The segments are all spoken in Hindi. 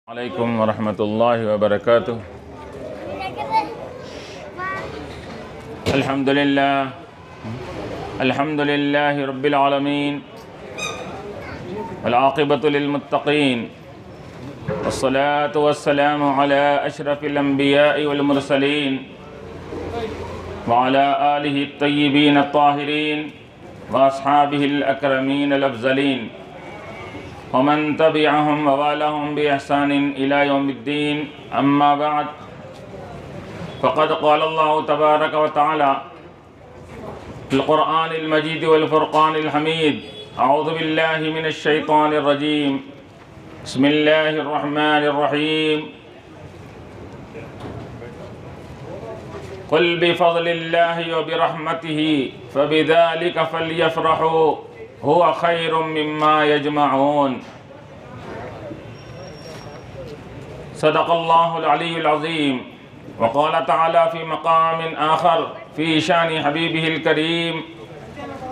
अलैकुम वरहमतुल्लाहि वबरकातुह। अल्हम्दुलिल्लाहि रब्बिल आलमीन वल आक़िबतु लिल मुत्तक़ीन वस्सलातु वस्सलामु अला अशरफिल अंबियाइ वल मुरसलीन व अला आलिहि अत्तय्यिबीन अत्ताहिरीन व अस्हाबिहिल अकरमीन अल अफ़ज़लीन वमन तबिअहुम व वालाहुम बिइहसानिन इला यौमिद्दीन। अम्मा बअद फ़क़द क़ाल अल्लाहु तबारक व तआला फ़िल क़ुरआनिल मजीद वल फ़ुरक़ानिल हमीद। अऊज़ु बिल्लाहि मिनश शैतानिर रजीम। बिस्मिल्लाहिर रहमानिर रहीम। क़ुल बिफ़ज़लिल्लाहि व बिरहमतिहि फ़बिज़ालिका फ़ल्यफ़रहू हुवा खैरुम मिम्मा यजमऊन। सदक़ल्लाहुल अलीयुल अज़ीम। व क़ाल तआला फ़ी मक़ामिन आख़र फ़ी शानि हबीबिहिल करीम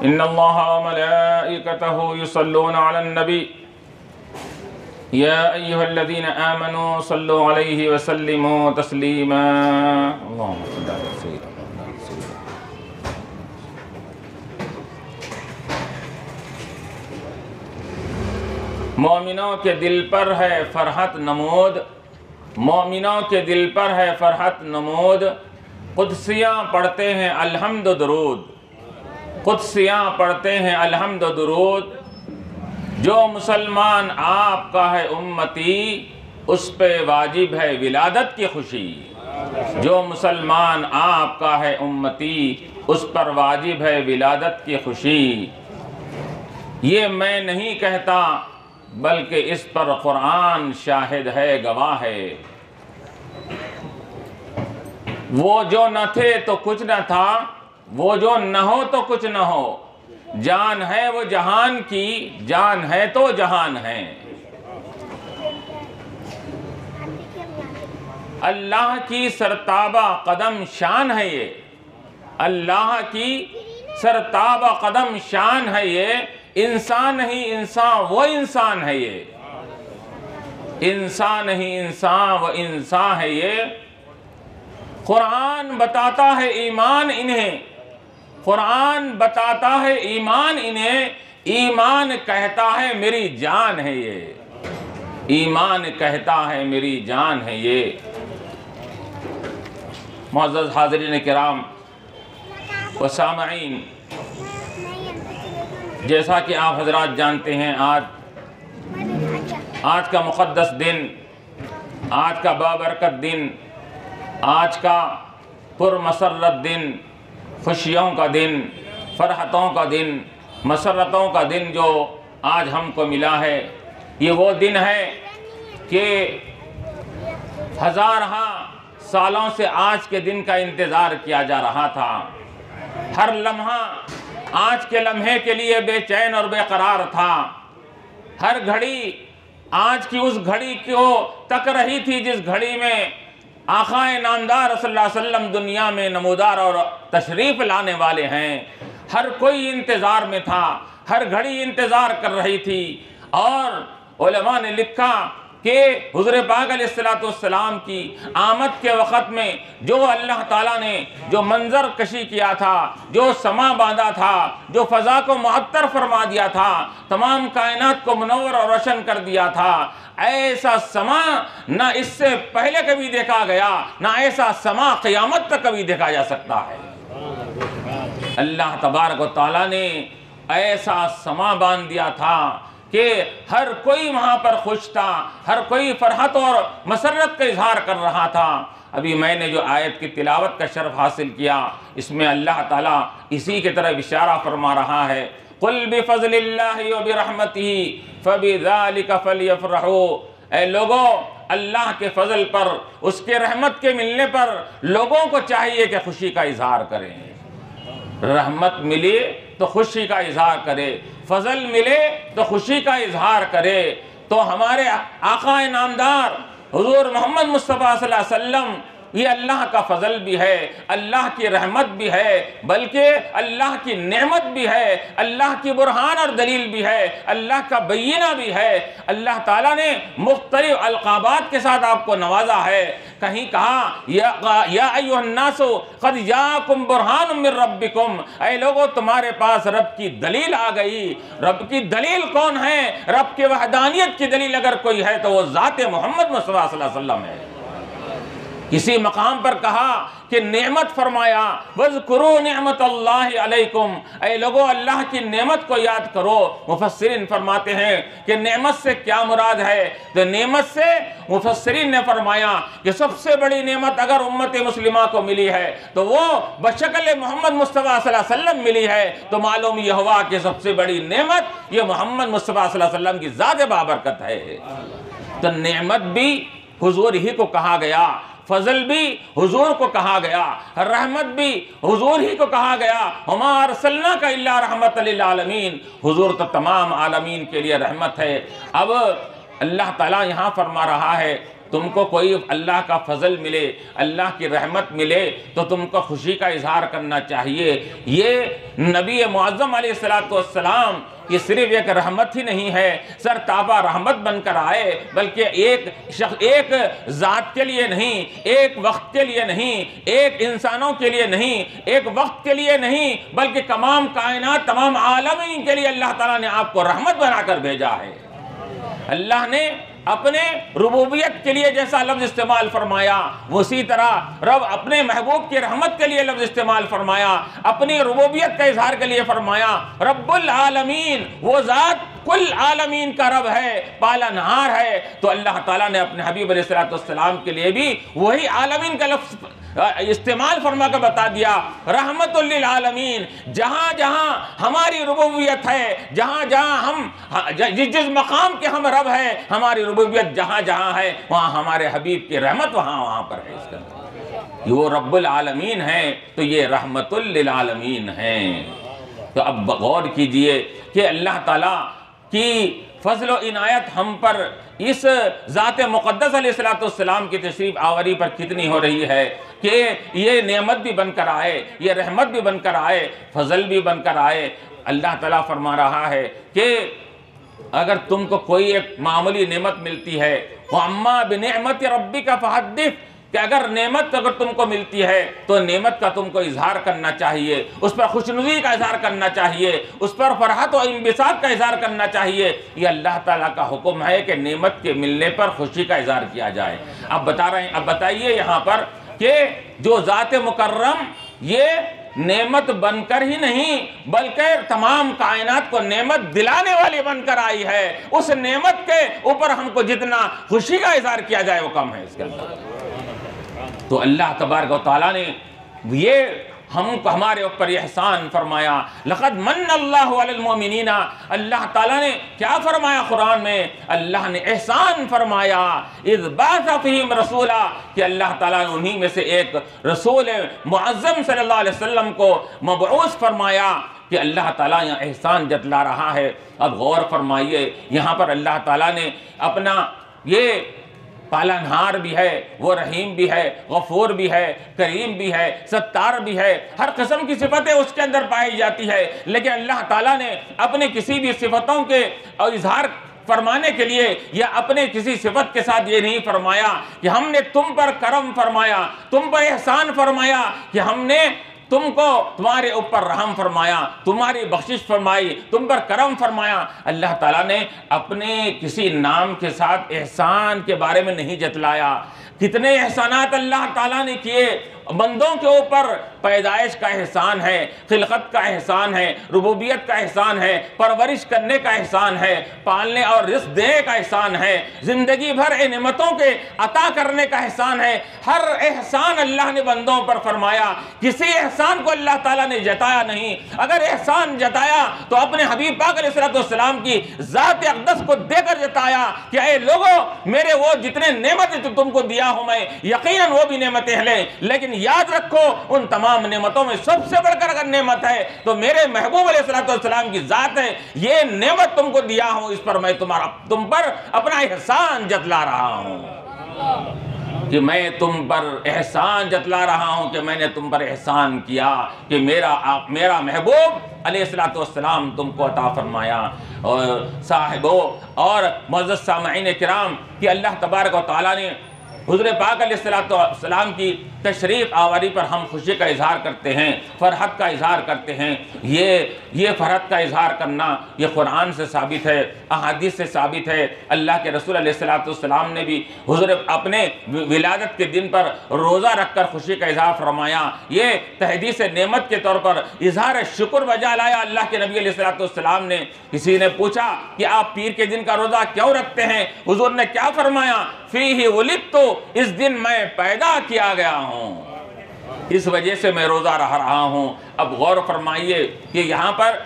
इन्नल्लाह व मलाइकतहु युसल्लूना अलन नबी या अय्युहल्लज़ीना आमनू सल्लु अलैहि व सल्लिमू तस्लीमा। अल्लाहुम्मा सल्लि अला सय्यिदिना मोमिनों के दिल पर है फरहत नमूद, मोमिनों के दिल पर है फरहत नमूद। कुद्सियाँ पढ़ते हैं अल्हम्द दुरूद, कुद्सियाँ पढ़ते हैं अल्हम्द दुरूद। जो मुसलमान आपका है उम्मती उस पे वाजिब है विलादत की खुशी। जो मुसलमान आपका है उम्मती उस पर वाजिब है विलादत की खुशी। ये मैं नहीं कहता बल्कि इस पर कुरान शाहिद है, गवाह है। वो जो न थे तो कुछ न था, वो जो न हो तो कुछ न हो। जान है वो जहान की, जान है तो जहान है। अल्लाह की सरताबा कदम शान है ये, अल्लाह की सरताबा कदम शान है ये। इंसान ही इंसान वो इंसान है ये, इंसान ही इंसान वो इंसान है ये। कुरान बताता है ईमान इन्हें, कुरान बताता है ईमान इन्हें। ईमान कहता है मेरी जान है ये, ईमान कहता है मेरी जान है ये। मुअज़्ज़ज़ हाज़िरीन किराम व सामईन, जैसा कि आप हजरात जानते हैं आज का मुक़द्दस दिन, आज का बाबरकत दिन, आज का पुरमसरत दिन, खुशियों का दिन, फ़रहतों का दिन, मसरतों का दिन जो आज हमको मिला है। ये वो दिन है कि हज़ारहा सालों से आज के दिन का इंतज़ार किया जा रहा था। हर लम्हा आज के लम्हे के लिए बेचैन और बेकरार था। हर घड़ी आज की उस घड़ी को तक रही थी जिस घड़ी में आक़ाए नामदार सल्लल्लाहु अलैहि वसल्लम दुनिया में नमूदार और तशरीफ़ लाने वाले हैं। हर कोई इंतज़ार में था, हर घड़ी इंतज़ार कर रही थी। और उलमा ने लिखा कि हुज़ूर पाक अलैहिस्सलाम की आमद के वक़्त में जो अल्लाह ताला ने जो मंज़र कशी किया था, जो समा बांधा था, जो फ़ज़ा को मुअत्तर फरमा दिया था, तमाम कायनात को मुनव्वर और रोशन कर दिया था, ऐसा समा न इससे पहले कभी देखा गया, ना ऐसा समा क़यामत तक कभी देखा जा सकता है। अल्लाह तबारक व तआला ने ऐसा समा बांध दिया था कि हर कोई वहाँ पर खुश था, हर कोई फरहत और मसरत का इजहार कर रहा था। अभी मैंने जो आयत की तिलावत का शर्फ हासिल किया, इसमें अल्लाह ताला इसी की तरफ इशारा फरमा रहा है। कुल बिफ़ज़लिल्लाहि व बिरहमतिहि फ़बिज़ालिका फ़ल्यफ़रहू। ऐ लोगों, अल्लाह के फ़ज़ल पर, उसके रहमत के मिलने पर लोगों को चाहिए कि खुशी का इजहार करें। रहमत मिले तो खुशी का इजहार करे, फजल मिले तो खुशी का इजहार करे। तो हमारे आक़ाए नामदार हुज़ूर मोहम्मद मुस्तफ़ा सल्लल्लाहु अलैहि वसल्लम ये अल्लाह का फजल भी है, अल्लाह की रहमत भी है, बल्कि अल्लाह की नेमत भी है, अल्लाह की बुरहान और दलील भी है, अल्लाह का बैयना भी है। अल्लाह ताला ने मुख्तलिफ अलक़ाबात के साथ आपको नवाजा है। कहीं कहा या अय्युहन्नासु क़द जाअकुम बुरहानुम मिर रब्बिकुम, ऐ लोगों तुम्हारे पास रब की दलील आ गई। रब की दलील कौन है? रब के वहदानियत की दलील अगर कोई है तो वो ज़ात मोहम्मद मुस्तफ़ा सल्लल्लाहु अलैहि वसल्लम है। किसी मकाम पर कहा कि नेमत फरमाया, वज़कुरू निअमतल्लाहि अलैकुम, ऐ लोगों अल्लाह की नेमत को याद करो। मुफस्सिरीन फरमाते हैं कि नेमत से क्या मुराद है? तो नेमत से मुफस्सिरीन ने फरमाया कि सबसे बड़ी नेमत अगर उम्मत मुस्लिमा को मिली है तो वो बशक्ल मोहम्मद मुस्तफ़ा सल्लल्लाहु अलैहि वसल्लम मिली है। तो मालूम यह हुआ कि सबसे बड़ी नेमत ये मोहम्मद मुस्तफ़ा सल्लल्लाहु अलैहि वसल्लम की ज़ात बाबरकत है। तो नेमत भी हुजूर ही को कहा गया, फजल भी हुजूर को कहा गया, रहमत भी हुजूर ही को कहा गया। हुमा अरसलनाका इल्ला रहमतल लिल आलमीन, हुजूर तो तमाम आलमीन के लिए रहमत है। अब अल्लाह ताला यहाँ फरमा रहा है तुमको कोई अल्लाह का फजल मिले, अल्लाह की रहमत मिले तो तुमको खुशी का इजहार करना चाहिए। ये नबी मुअज़्ज़म अलैहिस्सलातु वस्सलाम ये सिर्फ एक रहमत ही नहीं है, सर ताबा रहमत बनकर आए, बल्कि एक ज़ात के लिए नहीं, एक वक्त के लिए नहीं, एक इंसानों के लिए नहीं, एक वक्त के लिए नहीं, बल्कि तमाम कायनात तमाम आलमीन के लिए अल्लाह ताला ने आपको रहमत बनाकर भेजा है। अल्लाह ने अपने रुबूबियत के लिए जैसा लफ्ज़ इस्तेमाल फरमाया उसी तरह रब अपने महबूब की रहमत के लिए लफ्ज़ इस्तेमाल फरमाया, अपनी रुबूबियत का इजहार के लिए फरमाया। रब्बुल आलमीन वो ज़ात कुल आलमीन का रब है, पालनहार है। तो अल्लाह ताला ने अपने हबीब अलैहिस्सलातु वस्सलाम के लिए भी वही आलमीन का लफ्ज़ इस्तेमाल फरमा कर बता दिया, रहमतुल लिल आलमीन। जहाँ जहाँ हमारी रुबूबियत है, जहाँ जहाँ हम जिस मकाम के हम रब है, हमारी रुबूबियत जहाँ जहाँ है वहाँ हमारे हबीब की रहमत वहाँ पर है। इसके अंदर वो रब्बुल आलमीन है तो ये रहमतुल लिल आलमीन है। तो अब गौर कीजिए कि अल्लाह ताला की फजल व इनायत हम पर इस ज़ात मुक़द्दस अलैहिस्सलातु वस्सलाम की तशरीफ़ आवरी पर कितनी हो रही है कि ये नेमत भी बनकर आए, ये रहमत भी बनकर आए, फजल भी बनकर आए। अल्लाह ताला फरमा रहा है कि अगर तुमको कोई एक मामूली नेमत मिलती है, वअम्मा बिनिअमति रब्बिका फहद्दिस, कि अगर नेमत अगर तुमको मिलती है तो नेमत का तुमको इजहार करना चाहिए, उस पर खुशनुदी का इजहार करना चाहिए, उस पर फरहत और इंबिसात का इजहार करना चाहिए। ये अल्लाह ताला का हुक्म है कि नेमत के मिलने पर खुशी का इजहार किया जाए। अब बता रहे हैं, अब बताइए यहाँ पर कि जो ज़ात मुकर्रम ये नेमत बनकर ही नहीं बल्कि तमाम कायनात को नेमत दिलाने वाली बनकर आई है, उस नेमत के ऊपर हमको जितना खुशी का इजहार किया जाए वो कम है इसके अंदर। तो अल्लाह तबारक व तआला ने ये हमारे ऊपर एहसान फरमाया, लक़द मन्नल्लाहु अलल मोमिनीना। अल्लाह ताला ने क्या फरमाया कुरान में? अल्लाह ने एहसान फरमाया, इज़ बअसा फ़ीहिम रसूला, कि अल्लाह ताला ने उन्हीं में से एक रसूल मुअज़्ज़म सल्लल्लाहु अलैहि वसल्लम को मबऊस फरमाया। कि अल्लाह ताला यहाँ एहसान जतला रहा है। अब गौर फरमाइए, यहाँ पर अल्लाह ताला ने अपना ये पालनहार भी है, वो रहीम भी है, गफूर भी है, करीम भी है, सत्तार भी है, हर किस्म की सिफतें उसके अंदर पाई जाती है। लेकिन अल्लाह ताला ने अपने किसी भी सिफतों के और इजहार फरमाने के लिए या अपने किसी सिफत के साथ ये नहीं फरमाया कि हमने तुम पर करम फरमाया, तुम पर एहसान फरमाया, कि हमने तुमको तुम्हारे ऊपर रहम फरमाया, तुम्हारी बख्शिश फरमाई, तुम पर करम फरमाया। अल्लाह ताला ने अपने किसी नाम के साथ एहसान के बारे में नहीं जतलाया। कितने एहसानात अल्लाह ताला ने किए बंदों के ऊपर। पैदाइश का एहसान है, खिलकत का एहसान है, रुबूबियत का एहसान है, परवरिश करने का एहसान है, पालने और रिज़्क़ देने का एहसान है, ज़िंदगी भर इन नेमतों के अता करने का एहसान है। हर एहसान अल्लाह ने बंदों पर फरमाया, किसी एहसान को अल्लाह ताला ने जताया नहीं। अगर एहसान जताया तो अपने हबीब पाक अलैहिस्सलाम की ज़ात अक़दस को देकर जताया कि ऐ लोगों, मेरे वो जितने नेमतें तो तुमको दिया हूँ मैं, यकीनन वो भी नेमतें हैं, लेकिन याद रखो उन तमाम नेमतों में सबसे बढ़कर अगर नेमत है तो मेरे महबूब अलैहिस्सलाम की ज़ात है। ये नेमत तुमको दिया हूँ, इस पर मैं तुम पर अपना एहसान जतला रहा हूँ। कि मैं तुम पर एहसान जतला रहा हूँ कि मैंने तुम पर एहसान किया कि मेरा महबूब अलैहिस्सलाम तुमको अता फरमाया। और साहिबो और मुअज़्ज़ज़ सामईन किराम कि अल्लाह तबारक व तआला ने हुज़ूर पाक अलैहिस्सलाम की तशरीफ़ आवारी पर हम खुशी का इजहार करते हैं, फ़रहत का इजहार करते हैं। ये फ़रहत का इजहार करना ये कुरान से साबित है, अहादीस से साबित है। अल्लाह के रसूल अलैहिस्सलाम ने भी हुज़ूर अपने विलादत के दिन पर रोज़ा रख कर खुशी का इजहार फरमाया। ये तहदीस नेमत के तौर पर इजहार शुक्र बजा लाया अल्लाह के नबी अलैहिस्सलाम ने। किसी ने पूछा कि आप पीर के दिन का रोज़ा क्यों रखते हैं? हुज़ूर ने क्या फरमाया? फ़ीही वुलिदतु, इस दिन मैं पैदा किया गया हूँ, इस वजह से मैं रोज़ा रह रहा हूँ। अब गौर फरमाइए कि यहाँ पर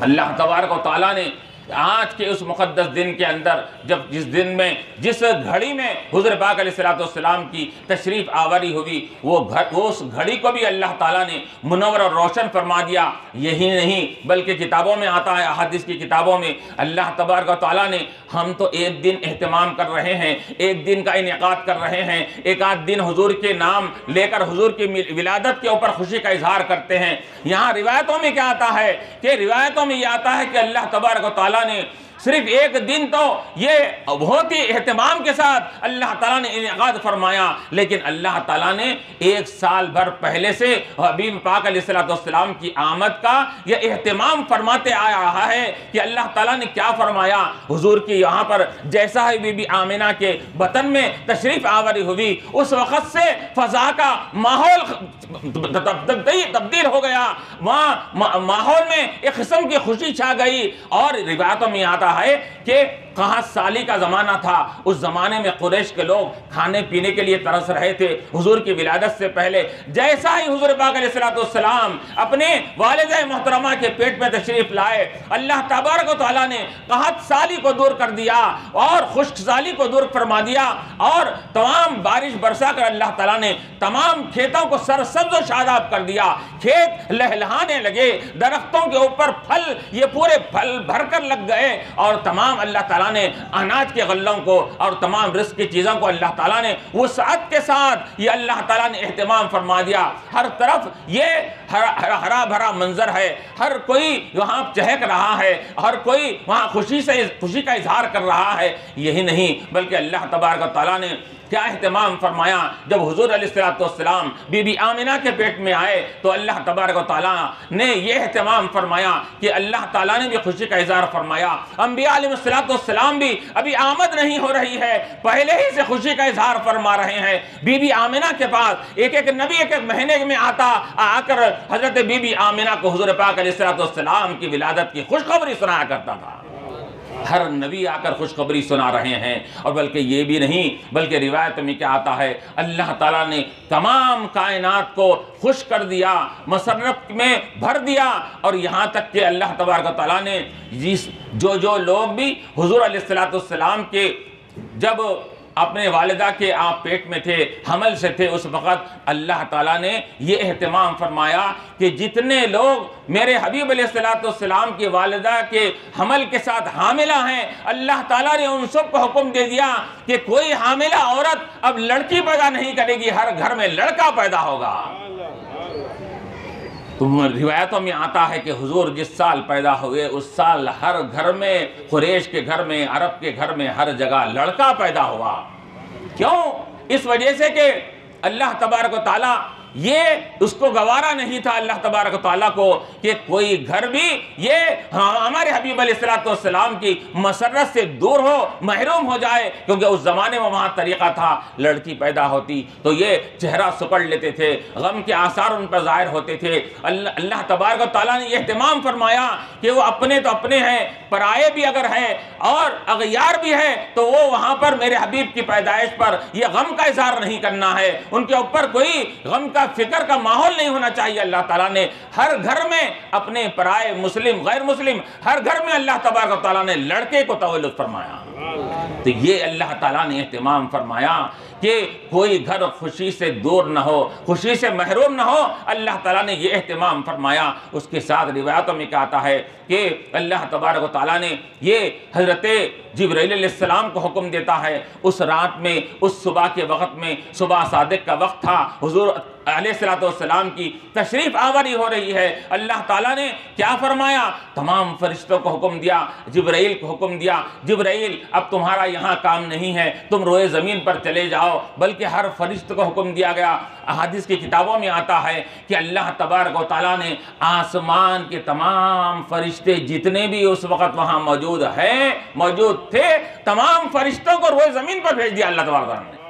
अल्लाह तबारक व तआला ने आज के उस मुक़द्दस दिन के अंदर जब जिस घड़ी में हुज़ूर पाक अलैहिस्सलाम की तशरीफ़ आवारी हुई वो उस घड़ी को भी अल्लाह ताला ने मुनव्वर और रोशन फरमा दिया। यही नहीं बल्कि किताबों में आता है, अहादीस की किताबों में अल्लाह तबारक व तआला ने हम तो एक दिन एहतमाम कर रहे हैं, एक दिन का इनेकाद कर रहे हैं, एक आध दिन हुजूर के नाम लेकर हुजूर की विलादत के ऊपर खुशी का इजहार करते हैं। यहाँ रिवायतों में क्या आता है कि रिवायतों में यह आता है कि अल्लाह तबारक व तआला ने सिर्फ एक दिन तो ये बहुत ही एहतमाम के साथ अल्लाह ताला ने इनेकाद फरमाया, लेकिन अल्लाह ताला ने एक साल भर पहले से हबीब पाक अलैहिस्सलाम की आमद का यह एहतमाम फरमाते आया रहा है कि अल्लाह ताला ने क्या फरमाया। हुजूर की यहाँ पर जैसा ही बीबी आमिना के वतन में तशरीफ़ आवर हुई उस वक़्त से फ़ज़ा का माहौल तब्दील हो गया, वहाँ माहौल में एक किस्म की खुशी छा गई। और रिवायतों में आता है कि कहाँ साली का ज़माना था, उस ज़माने में कुरैश के लोग खाने पीने के लिए तरस रहे थे। हुजूर की विलादत से पहले जैसा ही हुजूर पाक अलैहिस्सलाम अपने वालिदा मोहतरमा के पेट में तशरीफ़ लाए, अल्लाह तबारक व तआला ने कहत साली को दूर कर दिया और खुश्क साली को दूर फरमा दिया और तमाम बारिश बरसा कर अल्लाह ताला ने तमाम खेतों को सरसब्ज़ व शादाब कर दिया। खेत लहलहाने लगे, दरख्तों के ऊपर फल ये पूरे फल भरकर लग गए और तमाम अल्लाह ताला ने अनाज के गल्लों को और तमाम रिज़्क़ की चीज़ों को अल्लाह ताला ने वुसअत के साथ ये अल्लाह ताला ने एहतमाम फरमा दिया। हर तरफ ये हरा भरा मंजर है, हर कोई वहाँ चहक रहा है, हर कोई वहाँ खुशी का इजहार कर रहा है। यही नहीं बल्कि अल्लाह तबारक व तआला ने क्या एहतमाम फरमाया, जब हुजूर अलैहिस्सलाम बीबी आमिना के पेट में आए तो अल्लाह तबारक व तआला ने यह एहतमाम फरमाया कि अल्लाह ताला ने भी खुशी का इजहार फरमाया। अंबिया अलैहिस्सलाम भी अभी आमद नहीं हो रही है, पहले ही से खुशी का इजहार फरमा रहे हैं। बीबी आमिना के पास एक एक नबी एक एक महीने में आकर हजरत बीबी आमिना को हुजूर पाक अलैहिस्सलाम की विलादत की खुशखबरी सुनाया करता था। हर नबी आकर खुशखबरी सुना रहे हैं। और बल्कि ये भी नहीं बल्कि रिवायत में क्या आता है, अल्लाह ताला ने तमाम कायनात को खुश कर दिया, मसरत में भर दिया। और यहाँ तक कि अल्लाह तबारक व तआला ने जो लोग भी हुजूर अलैहिस्सलाम के जब अपने वालिदा के आप पेट में थे, हमल से थे, उस वक़्त अल्लाह ताला ने ये एहतमाम फरमाया कि जितने लोग मेरे हबीब अलैहिस्सलाम की वालिदा के हमल के साथ हामिला हैं, अल्लाह ताला ने उन सब को हुक्म दे दिया कि कोई हामिला औरत अब लड़की पैदा नहीं करेगी, हर घर में लड़का पैदा होगा। तो रिवायतों में आता है कि हुजूर जिस साल पैदा हुए उस साल हर घर में, कुरैश के घर में, अरब के घर में, हर जगह लड़का पैदा हुआ। क्यों? इस वजह से कि अल्लाह तबारक व तआला ये उसको गवारा नहीं था अल्लाह तबारक व तआला को कि कोई घर भी ये हमारे हबीब अलैहिस्सलाम की मसरत से दूर हो, महरूम हो जाए। क्योंकि उस ज़माने में वहाँ तरीक़ा था लड़की पैदा होती तो ये चेहरा सुकड़ लेते थे, गम के आसार उन पर ज़ाहिर होते थे। अल्लाह तबारक व तआला ने यह एहतमाम फरमाया कि वो अपने तो अपने हैं, पराए भी अगर हैं और अगयार भी है तो वो वहाँ पर मेरे हबीब की पैदाइश पर यह गम का इज़हार नहीं करना है, उनके ऊपर कोई गम का फिक्र का माहौल नहीं होना चाहिए। अल्लाह ताला ने हर घर में अपने पराए मुस्लिम गैर मुस्लिम हर घर में अल्लाह तबारक व तआला ने लड़के को तवल्लुद फरमाया। तो ये अल्लाह ताला ने एहतमाम फरमाया कि कोई घर खुशी से दूर न हो, खुशी से महरूम न हो। अल्लाह ताला ने ये एहतमाम फरमाया। उसके साथ रिवायतों में क्या आता है कि अल्लाह तबारक व तआला ने ये हज़रत जिब्राइल अलैहिस्सलाम को हुक्म देता है। उस रात में, उस सुबह के वक़्त में, सुबह सादिक का वक्त था, हुज़ूर अलैहिस्सलाम की तशरीफ़ आवर हो रही है। अल्लाह ताला ने क्या फरमाया, तमाम फरिश्तों को हुक्म दिया, जिब्राइल को हुक्म दिया, जिब्राइल अब तुम्हारा यहाँ काम नहीं है, तुम रोए ज़मीन पर चले जाओ। बल्कि हर फरिश्ते को हुक्म दिया गया। अहादीस की किताबों में आता है कि अल्लाह तबारक व तआला ने आसमान के तमाम फरिश्ते जितने भी उस वक़्त वहाँ मौजूद थे, तमाम फरिश्तों को रोए ज़मीन पर भेज दिया अल्लाह तबारक व तआला ने।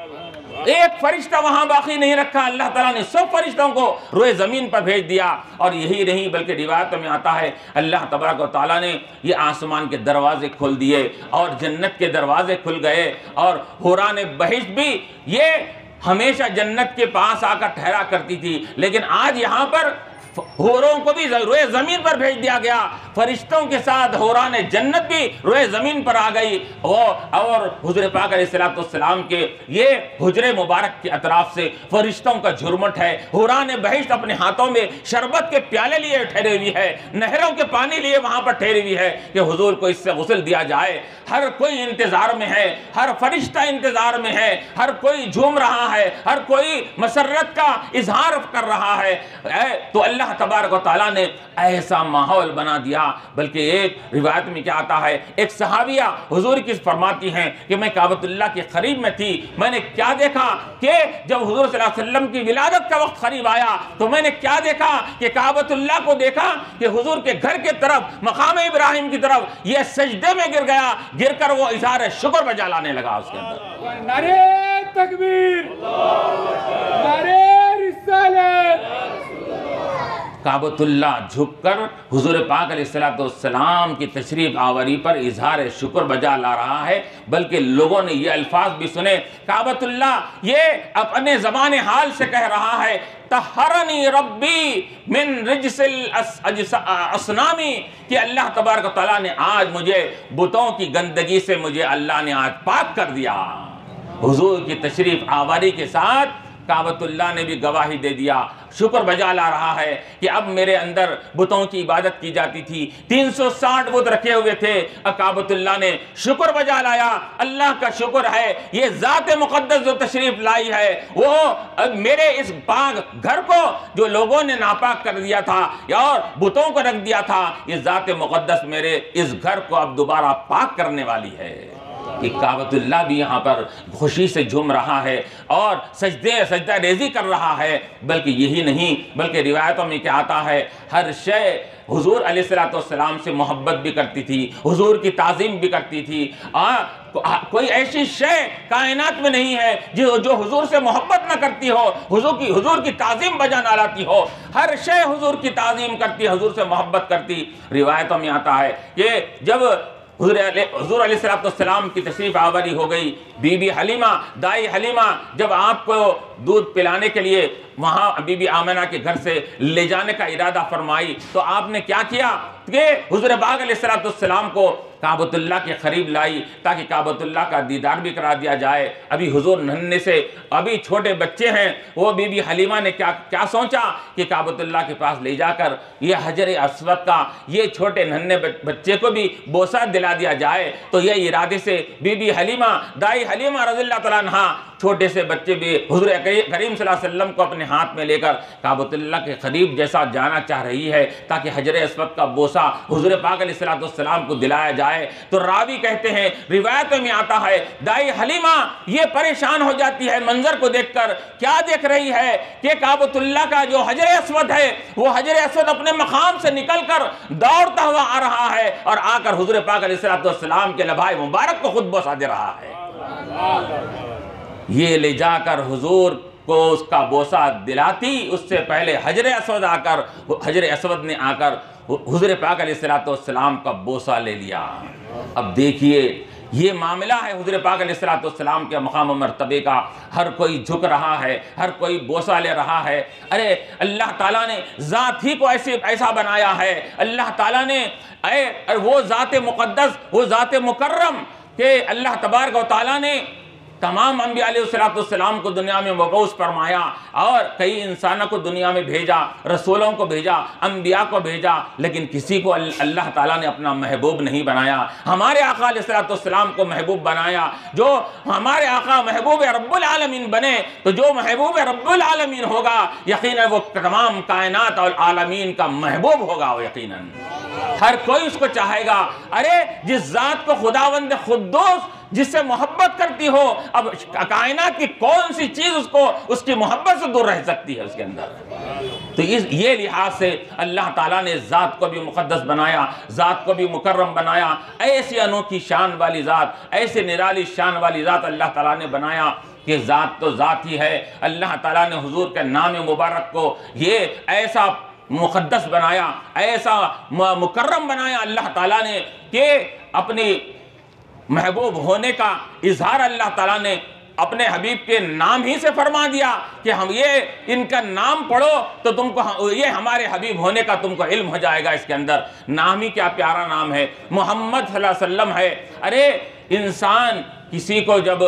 एक फरिश्ता वहां बाकी नहीं रखा। अल्लाह ताला ने सब फरिश्तों को रोए ज़मीन पर भेज दिया। और यही नहीं बल्कि रिवायतों में आता है अल्लाह तबारक व तआला ने ये आसमान के दरवाजे खोल दिए और जन्नत के दरवाजे खुल गए। और हुरान बहिश्त भी ये हमेशा जन्नत के पास आकर ठहरा करती थी, लेकिन आज यहाँ पर होरों को भी रोए ज़मीन पर भेज दिया गया। फरिश्तों के साथ होरान जन्नत भी रोए ज़मीन पर आ गई। और हुज़ूर पाक अलैहिस्सलाम के ये हुजरे मुबारक के अतराफ से फरिश्तों का झुरमुट है। होरान बहिश्त अपने हाथों में शरबत के प्याले लिए ठहरे हुई है, नहरों के पानी लिए वहाँ पर ठहरी हुई है कि हुजूर को इससे गुस्ल दिया जाए। हर कोई इंतज़ार में है, हर फरिश्ता इंतज़ार में है, हर कोई झूम रहा है, हर कोई मसरत का इजहार कर रहा है। तो अल्लाह तबारक व तआला ने ऐसा माहौल बना दिया। बल्कि एक रिवायत में क्या आता है, एक सहाबिया हुजूर की फरमाती हैं कि मैं काबतुल्लाह के करीब में थी, मैंने क्या देखा कि जब हुजूर सल्लल्लाहु अलैहि वसल्लम की विलादत का वक्त करीब आया तो मैंने क्या देखा कि काबतुल्लाह को देखा कि हुजूर के घर के तरफ, मकाम इब्राहिम की तरफ ये सजदे में गिर गया। गिरकर वो इज़हार शुक्र बजा लाने लगा। उसके अंदर नारे तकबीर, नारे रिसालत। काबतुल्लाह झुककर हुजूर पाक अलैहिस्सलाम की तशरीफ आवरी पर इजहार शुक्र बजा ला रहा है। बल्कि लोगों ने ये अल्फाज भी सुने, काबतुल्लाह ये अपने ज़बान हाल से कह रहा है, तहरनी रब्बी मिन रिजसिल असनामी, कि अल्लाह तबारक व तआला ने आज मुझे बुतों की गंदगी से मुझे अल्लाह ने आज पाक कर दिया। हुजूर की तशरीफ आवारी के साथ काबतुल्लाह ने भी गवाही दे दिया, शुक्र बजा ला रहा है कि अब मेरे अंदर बुतों की इबादत की जाती थी, 360 बुत रखे हुए थे। काबतुल्लाह ने शुक्र बजा लाया। अल्लाह का शुक्र है ये ज़ात मुक़द्दस जो तशरीफ लाई है, वो मेरे इस पाक घर को जो लोगों ने नापाक कर दिया था और बुतों को रख दिया था, ये ज़ात मुक़द्दस मेरे इस घर को अब दोबारा पाक करने वाली है। कि काबतुल्लाह भी यहाँ पर खुशी से झूम रहा है और सजदा रेजी कर रहा है। बल्कि यही नहीं, बल्कि रिवायतों में क्या आता है, हर शय हुजूर अलैहिस्सलाम से मोहब्बत भी करती थी, हुजूर की ताज़ीम भी करती थी। कोई ऐसी शय कायनात में नहीं है जो हुजूर से मोहब्बत न करती हो, हुजूर की ताज़ीम बजा ना लाती हो। हर शय हुजूर की ताज़ीम करती, हुजूर से मोहब्बत करती। रिवायतों में आता है कि जब हुजूर अलैहिस्सलाम की तशरीफ़ आवर हो गई, बीबी हलीमा, दाई हलीमा जब आपको दूध पिलाने के लिए वहाँ बीबी आमना के घर से ले जाने का इरादा फरमाई, तो आपने क्या किया कि हुजूर पाक अलैहिस्सलाम को काबतुल्लाह के करीब लाई ताकि काबतुल्लाह का दीदार भी करा दिया जाए। अभी हुजूर नन्हे से अभी छोटे बच्चे हैं, वो बीबी हलीमा ने क्या सोचा कि काबतुल्लाह के पास ले जाकर ये हजर अस्वद का ये छोटे नन्हे बच्चे को भी बोसा दिला दिया जाए। तो ये इरादे से बीबी हलीमा, दाई हलीमा रज़ियल्लाहु तआला अन्हा छोटे से बच्चे भी हुजूर करीम सल्लल्लाहु अलैहि वसल्लम को अपने हाथ में लेकर काबतुल्लाह के करीब जैसा जाना चाह रही है ताकि हजर अस्वद का बोसा हुजूर पाक अलैहिस्सलाम को दिलाया जाए। तो रावी कहते हैं, रिवायतों में आता है, दाई हलीमा ये परेशान हो जाती है मंजर को देखकर। क्या देख रही है कि काबतुल्लाह का जो हजर अस्वद है वो हजर अस्वद अपने मकाम से निकलकर दौड़ता हुआ आ रहा है और आकर हुजूर पाक अलैहिस्सलाम के लभाए मुबारक को खुद बोसा दे रहा है। ये ले जाकर हुजूर को उसका बोसा दिलाती, उससे पहले हजर अस्वद ने आकर हुजूर पाक अलैहिस्सलाम का बोसा ले लिया। अब देखिए ये मामला है हुजूर पाक अलैहिस्सलाम के मकाम मर्तबे का। हर कोई झुक रहा है, हर कोई बोसा ले रहा है। अरे अल्लाह ताला ने ज़ात ही को ऐसा बनाया है। अल्लाह ताला ने वो ज़ात मुक़द्दस, वो ज़ात मुकर्रम कि अल्लाह तबारक व तआला ने तमाम अंबिया अलैहिस्सलाम को दुनिया में मबऊस फरमाया और कई इंसानों को दुनिया में भेजा, रसूलों को भेजा, अंबिया को भेजा, लेकिन किसी को अल्लाह ताला ने अपना महबूब नहीं बनाया। हमारे आका अलैहिस्सलाम को महबूब बनाया। जो हमारे आका महबूब रब्बुल आलमीन बने तो जो महबूब रब्बुल आलमीन होगा यकीनन वो तमाम कायनात और आलमीन का महबूब होगा। वो यकीनन हर कोई उसको चाहेगा। अरे जिस जात को खुदावंद खुद्दूस जिससे मोहब्बत करती हो, अब कायनात की कौन सी चीज उसको उसकी मोहब्बत से दूर रह सकती है उसके अंदर। तो ये लिहाज से अल्लाह ताला ने ज़ात को भी मुक़द्दस बनाया, ज़ात को भी मुकर्रम बनाया। ऐसी अनोखी शान वाली ज़ात, ऐसे निराली शान वाली ज़ात अल्लाह ताला ने बनाया कि ज़ात तो ज़ात ही है। अल्लाह ताला ने हुजूर के नाम मुबारक को ये ऐसा मुक़द्दस बनाया, ऐसा मुकर्रम बनाया अल्लाह ताला ने कि अपनी महबूब होने का इजहार अल्लाह ताला ने अपने हबीब के नाम ही से फरमा दिया कि हम ये इनका नाम पढ़ो तो तुमको ये हमारे हबीब होने का तुमको इल्म हो जाएगा। इसके अंदर नाम ही क्या प्यारा नाम है, मोहम्मद सल्लल्लाहु अलैहि वसल्लम है। अरे इंसान किसी को जब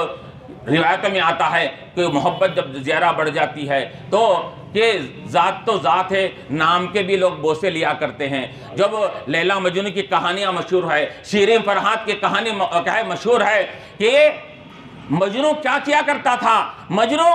रिवायत में आता है कि मोहब्बत जब ज़्यादा बढ़ जाती है तो कि ज़ात तो ज़ात है, नाम के भी लोग बोसे लिया करते हैं। जब लैला मजनू की कहानियाँ मशहूर है, शीरीन फरहाद की कहानी क्या है मशहूर है कि मजनू क्या किया करता था। मजनू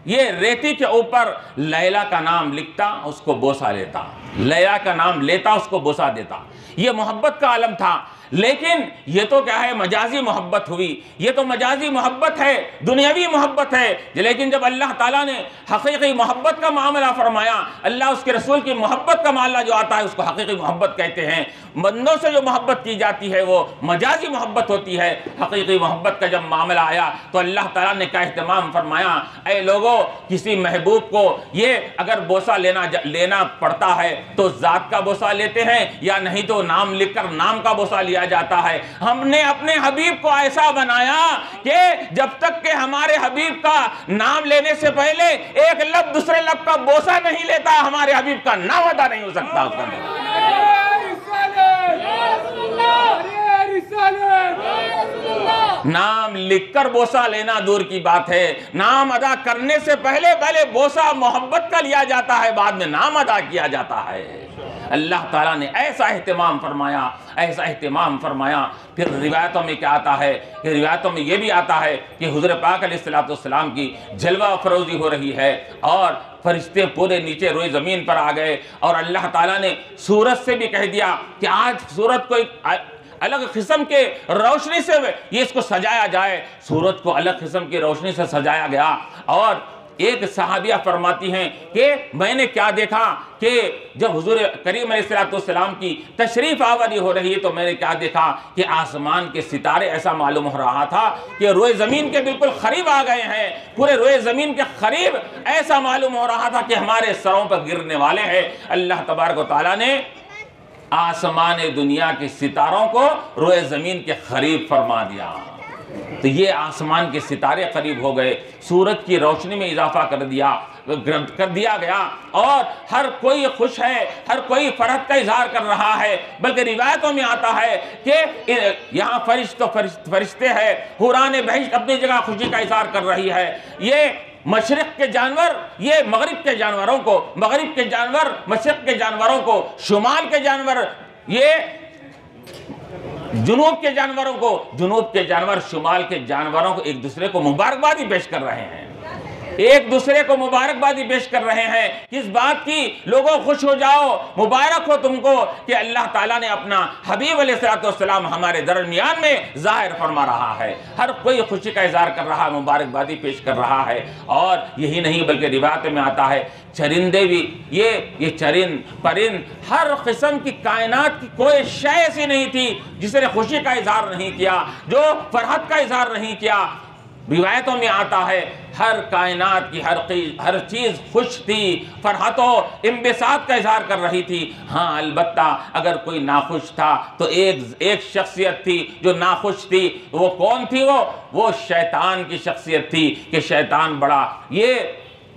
ये रेती के ऊपर लैला का नाम लिखता, उसको बोसा लेता, लैला का नाम लेता, उसको बोसा देता। ये मोहब्बत का आलम था। लेकिन ये तो क्या है, मजाजी मोहब्बत हुई। ये तो मजाजी मोहब्बत है, दुनियावी मोहब्बत है। लेकिन जब अल्लाह ताला ने हकीकी मोहब्बत का मामला फरमाया, अल्लाह उसके रसूल की मोहब्बत का मामला जो आता है उसको हकीकी मोहब्बत कहते हैं। बंदों से जो मोहब्बत की जाती है वो मजाजी मोहब्बत होती है। हकीकी मोहब्बत का जब मामला आया तो अल्लाह ताला ने क्या इहतमाम फरमाया, ऐ लोगों, किसी महबूब को ये अगर बोसा लेना पड़ता है तो ज़ात का बोसा लेते हैं या नहीं तो नाम लिखकर नाम का बोसा लिया जाता है। हमने अपने हबीब को ऐसा बनाया कि जब तक के हमारे हबीब का नाम लेने से पहले एक लब दूसरे लब का बोसा नहीं लेता, हमारे हबीब का नाम अदा नहीं हो सकता उसका नाम लिखकर बोसा लेना दूर की बात है। नाम अदा करने से पहले बोसा मोहब्बत का लिया जाता है, बाद में नाम अदा किया जाता है। अल्लाह ताला ने ऐसा एहतिमाम फरमाया, ऐसा एहतिमाम फरमाया। फिर रिवायतों में क्या आता है कि रिवायतों में ये भी आता है कि हुज़ूर पाक अलैहिस्सलाम की जलवा अफरोज़ी हो रही है और फरिश्ते पूरे नीचे रोए ज़मीन पर आ गए और अल्लाह ताला ने सूरज से भी कह दिया कि आज सूरज को एक अलग किस्म के रोशनी से ये इसको सजाया जाए। सूरज को अलग किस्म की रोशनी से सजाया गया और एक सहाबिया फरमाती हैं कि मैंने क्या देखा कि जब हुजूर करीम अलैहिस्सलाम की तशरीफ़ आवर हो रही है तो मैंने क्या देखा कि आसमान के सितारे ऐसा मालूम हो रहा था कि रोए ज़मीन के बिल्कुल करीब आ गए हैं, पूरे रोए ज़मीन के करीब ऐसा मालूम हो रहा था कि हमारे सरों पर गिरने वाले हैं। अल्लाह तबारक व तआला ने आसमान दुनिया के सितारों को रोए ज़मीन के करीब फरमा दिया। तो ये आसमान के सितारे करीब हो गए, सूरज की रोशनी में इजाफा कर दिया गया और हर कोई खुश है, हर कोई फरहत का इजहार कर रहा है। बल्कि रिवायतों में आता है कि यहाँ फरिश्ते हैं, हुरान बहिश्त अपनी जगह खुशी का इजहार कर रही है। ये मशरिक़ के जानवर ये मगरिब के जानवरों को, मगरिब के जानवर मशरिक़ के जानवरों को, शुमाल के जानवर ये जुनूब के जानवरों को, जुनूब के जानवर शुमाल के जानवरों को एक दूसरे को मुबारकबादी पेश कर रहे हैं, एक दूसरे को मुबारकबादी पेश कर रहे हैं। किस बात की? लोगों खुश हो जाओ, मुबारक हो तुमको कि अल्लाह ताला ने अपना हबीब अलैहिस्सलाम हमारे दरमियान में जाहिर फरमा रहा है। हर कोई खुशी का इजहार कर रहा है, मुबारकबादी पेश कर रहा है। और यही नहीं बल्कि रिवायत में आता है चरिंदे भी ये चरिंद परिंद हर किस्म की कायनात की कोई शय ऐसी नहीं थी जिसने खुशी का इजहार नहीं किया, जो फरहत का इजहार नहीं किया। रिवायतों में आता है हर कायनात की हर चीज़ खुश थी, फरहतों इम्बिसात का इजहार कर रही थी। हाँ, अलबत्ता अगर कोई नाखुश था तो एक शख्सियत थी जो नाखुश थी। वो कौन थी? वो शैतान की शख्सियत थी कि शैतान बड़ा ये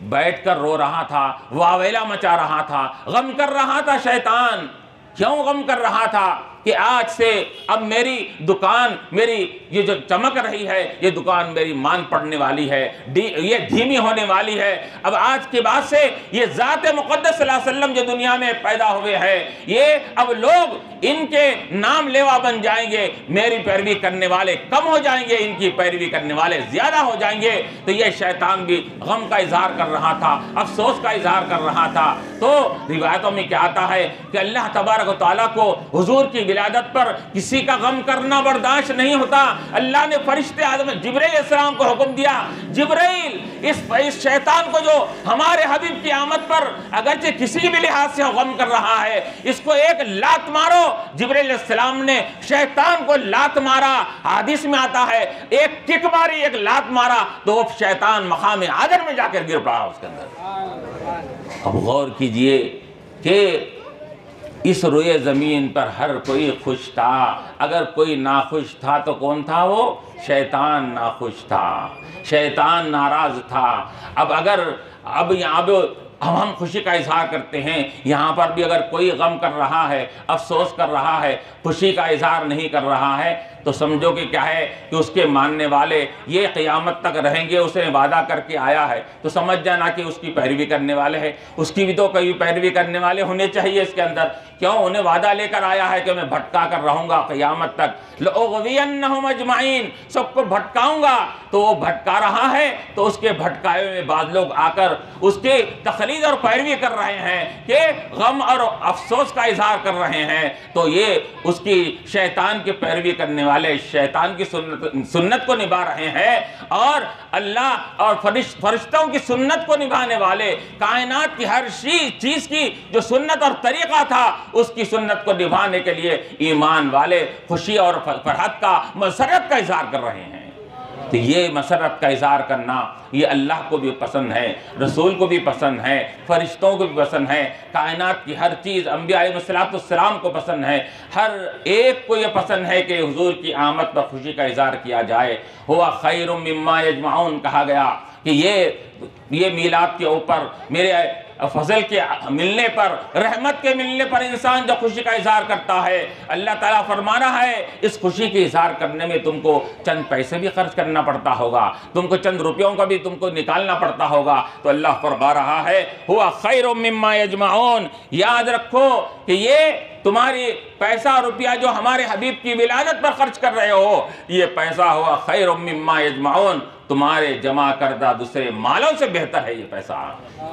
बैठकर रो रहा था, वावेला मचा रहा था, गम कर रहा था। शैतान क्यों गम कर रहा था? कि आज से अब मेरी दुकान, मेरी ये जो चमक रही है, ये दुकान मेरी मान पड़ने वाली है, ये धीमी होने वाली है। अब आज के बाद से ये ज़ात मुक़द्दस सल्लल्लाहु अलैहि वसल्लम जो दुनिया में पैदा हुए हैं, ये अब लोग इनके नाम लेवा बन जाएंगे, मेरी पैरवी करने वाले कम हो जाएंगे, इनकी पैरवी करने वाले ज़्यादा हो जाएंगे। तो ये शैतान भी गम का इजहार कर रहा था, अफसोस का इजहार कर रहा था। तो रिवायतों में क्या आता है कि अल्लाह तबारक व तआला को हुजूर की विलादत पर किसी का गम करना बर्दाश्त नहीं होता। अल्लाह ने फरिश्ते आदम जिब्राइल अलैहिस्सलाम को हुक्म दिया, जिब्राइल इस शैतान को जो हमारे हबीब की आमद पर अगरचे किसी भी लिहाज से गम कर रहा है, इसको एक लात मारो। जिब्राइल अलैहिस्सलाम ने शैतान को लात मारा। हदीस में आता है एक किक मारी, एक लात मारा तो वो शैतान मकाम आदर में जाकर गिर पड़ा उसके अंदर। अब गौर कीजिए कि इस रोए ज़मीन पर हर कोई खुश था, अगर कोई नाखुश था तो कौन था? वो शैतान नाखुश था, शैतान नाराज़ था। अब यहाँ हम खुशी का इजहार करते हैं, यहाँ पर भी अगर कोई गम कर रहा है, अफसोस कर रहा है, खुशी का इजहार नहीं कर रहा है, तो समझो कि क्या है कि उसके मानने वाले ये क़यामत तक रहेंगे, उसने वादा करके आया है, तो समझ जाना कि उसकी पैरवी करने वाले हैं। उसकी भी तो कई पैरवी करने वाले होने चाहिए इसके अंदर। क्यों? उन्हें वादा लेकर आया है कि मैं भटका कर रहूँगा क़यामत तक, लउग़वियन्नहुम अजमईन, सबको भटकाऊँगा। तो वो भटका रहा है, तो उसके भटकाए में बाद लोग आकर उसकी तक़लीद और पैरवी कर रहे हैं कि गम और अफसोस का इजहार कर रहे हैं। तो ये उसकी शैतान की पैरवी करने वाले शैतान की सुन्नत को निभा रहे हैं, और अल्लाह और फरिश्तों की सुन्नत को निभाने वाले, कायनात की हर चीज़ की जो सुन्नत और तरीक़ा था, उसकी सुन्नत को निभाने के लिए ईमान वाले खुशी और फरहत का, मसरत का इजहार कर रहे हैं। तो ये मसरत का इजहार करना ये अल्लाह को भी पसंद है, रसूल को भी पसंद है, फरिश्तों को भी पसंद है, कायनात की हर चीज़ अम्बिया अलैहिस्सलाम को पसंद है। हर एक को ये पसंद है कि हुजूर की आमद पर खुशी का इजहार किया जाए। हुआ खैरुम मिम्मा यजमाउन, कहा गया कि ये मीलाद के ऊपर, मेरे फजल के मिलने पर, रहमत के मिलने पर इंसान जो खुशी का इजहार करता है, अल्लाह ताला फरमाना है इस खुशी के इजहार करने में तुमको चंद पैसे भी खर्च करना पड़ता होगा, तुमको चंद रुपयों का भी तुमको निकालना पड़ता होगा। तो अल्लाह फरमा रहा है हुआ खैरुम मिम्मा यजमाउन, याद रखो कि ये तुम्हारी पैसा रुपया जो हमारे हबीब की विलादत पर खर्च कर रहे हो, ये पैसा हुआ खैरुम मिम्मा यजमाउन, तुम्हारे जमा करदा दूसरे मालों से बेहतर है ये पैसा।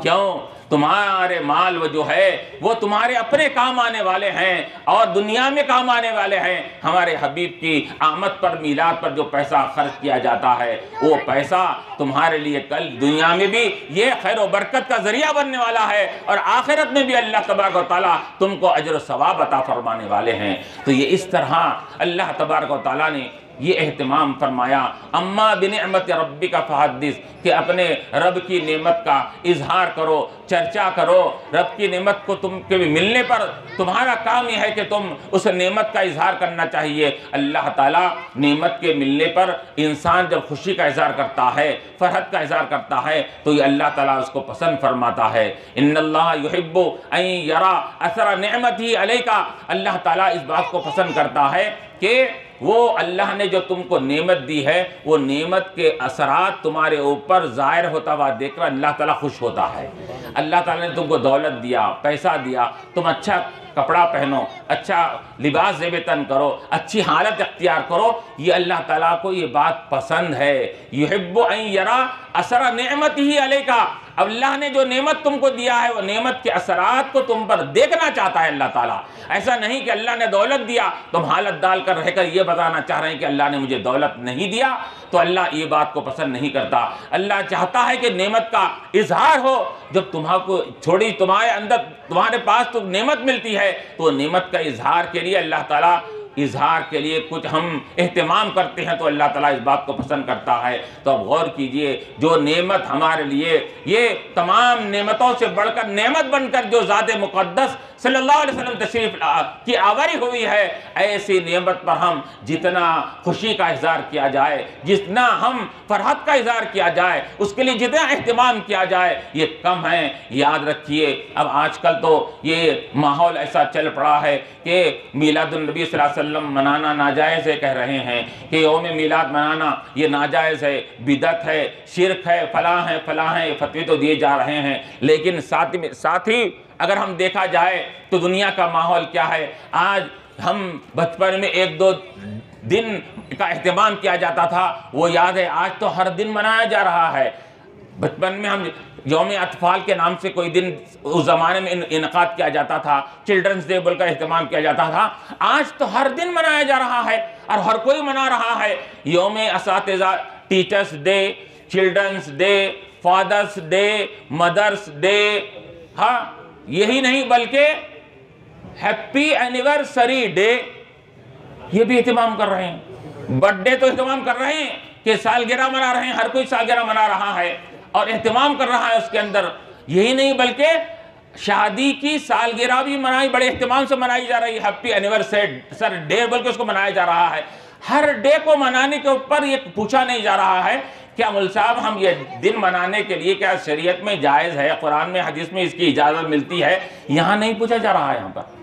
क्यों? तुम्हारे माल वो जो है वो तुम्हारे अपने काम आने वाले हैं और दुनिया में काम आने वाले हैं। हमारे हबीब की आमद पर, मीलाद पर जो पैसा खर्च किया जाता है, वो पैसा तुम्हारे लिए कल दुनिया में भी ये खैर और बरकत का जरिया बनने वाला है, और आखिरत में भी अल्लाह तबारक व तआला तुमको अजर व सवाब अता फरमाने वाले हैं। तो ये इस तरह अल्लाह तबारक व तआला ने ये एहतमाम फरमाया। अम्मा बिनिअमत रब्बिका फहद्दिस, कि अपने रब की नेमत का इजहार करो, चर्चा करो। रब की नेमत को तुमके मिलने पर तुम्हारा काम यह है कि तुम उस नेमत का इजहार करना चाहिए। अल्लाह ताला नेमत के मिलने पर इंसान जब खुशी का इजहार करता है, फरहत का इजहार करता है, तो ये अल्लाह ताला उसको पसंद फरमाता है। इन्नल्लाह युहिब्बु अन यरा असरा निअमतिही अलैका, अल्लाह ताला इस बात को पसंद करता है कि वो अल्लाह ने जो तुमको नेमत दी है, वो नेमत के असरात तुम्हारे ऊपर ज़ाहिर होता हुआ देखकर अल्लाह ताला खुश होता है। अल्लाह ताला ने तुमको दौलत दिया, पैसा दिया, तुम अच्छा कपड़ा पहनो, अच्छा लिबास ज़ेबतन करो, अच्छी हालत अख्तियार करो, ये अल्लाह ताला को ये बात पसंद है। युहिब्बु अन यरा असरा निअमतिही अलैका, अल्लाह ने जो नेमत तुमको दिया है वो नेमत के असरात को तुम पर देखना चाहता है अल्लाह ताला। ऐसा नहीं कि अल्लाह ने दौलत दिया, तुम हालत डाल कर रहकर ये बताना चाह रहे हैं कि अल्लाह ने मुझे दौलत नहीं दिया, तो अल्लाह ये बात को पसंद नहीं करता। अल्लाह चाहता है कि नेमत का इजहार हो। जब तुम्हारे छोड़ी तुम्हारे अंदर, तुम्हारे पास तो नेमत मिलती है, तो नेमत का इजहार के लिए अल्लाह ताला इजहार के लिए कुछ हम एहतमाम करते हैं तो अल्लाह ताला इस बात को पसंद करता है। तो अब गौर कीजिए, जो नेमत हमारे लिए, ये तमाम नेमतों से बढ़कर नेमत बनकर जो ज़ात मुक़द्दस सल्लल्लाहु अलैहि वसल्लम तशरीफ़ की आवारी हुई है, ऐसी नेमत पर हम जितना खुशी का इज़हार किया जाए, जितना हम फरहत का इज़हार किया जाए, उसके लिए जितना एहतमाम किया जाए, ये कम है। याद रखिए, अब आजकल तो ये माहौल ऐसा चल पड़ा है कि मीलादुन नबी सल्लल्लाहु अलैहि वसल्लम मनाना नाजायज़ है, कह रहे हैं कि यौम मीलाद मनाना ये नाजायज़ है, बिदअत है, शिरक है, फलां है, फतवे तो दिए जा रहे हैं। लेकिन साथ ही अगर हम देखा जाए तो दुनिया का माहौल क्या है। आज हम बचपन में 1-2 दिन का एहतमाम किया जाता था, वो याद है, आज तो हर दिन मनाया जा रहा है। बचपन में हम यौम अतफाल के नाम से कोई दिन उस ज़माने में इनकाद किया जाता था, चिल्ड्रंस डे बोलकर एहतमाम किया जाता था। आज तो हर दिन मनाया जा रहा है और हर कोई मना रहा है। यौम असातिज़ा, teachers day, children's day, father's day, mother's day, हाँ यही नहीं बल्कि हैप्पी एनिवर्सरी डे, ये भी एहतमाम कर रहे हैं। बर्थडे तो एहतमाम कर रहे हैं कि सालगिरह मना रहे हैं, हर कोई सालगिरह मना रहा है और एहतमाम कर रहा है उसके अंदर। यही नहीं बल्कि शादी की सालगिरह भी मनाई, बड़े एहतमाम से मनाई जा रही है, हैप्पी एनिवर्सरी डे बोल के उसको मनाया जा रहा है। हर डे को मनाने के ऊपर ये पूछा नहीं जा रहा है क्या मुल्क साहब हम ये दिन मनाने के लिए क्या शरीयत में जायज़ है, कुरान में हदीस में इसकी इजाज़त मिलती है? यहाँ नहीं पूछा जा रहा है। यहाँ पर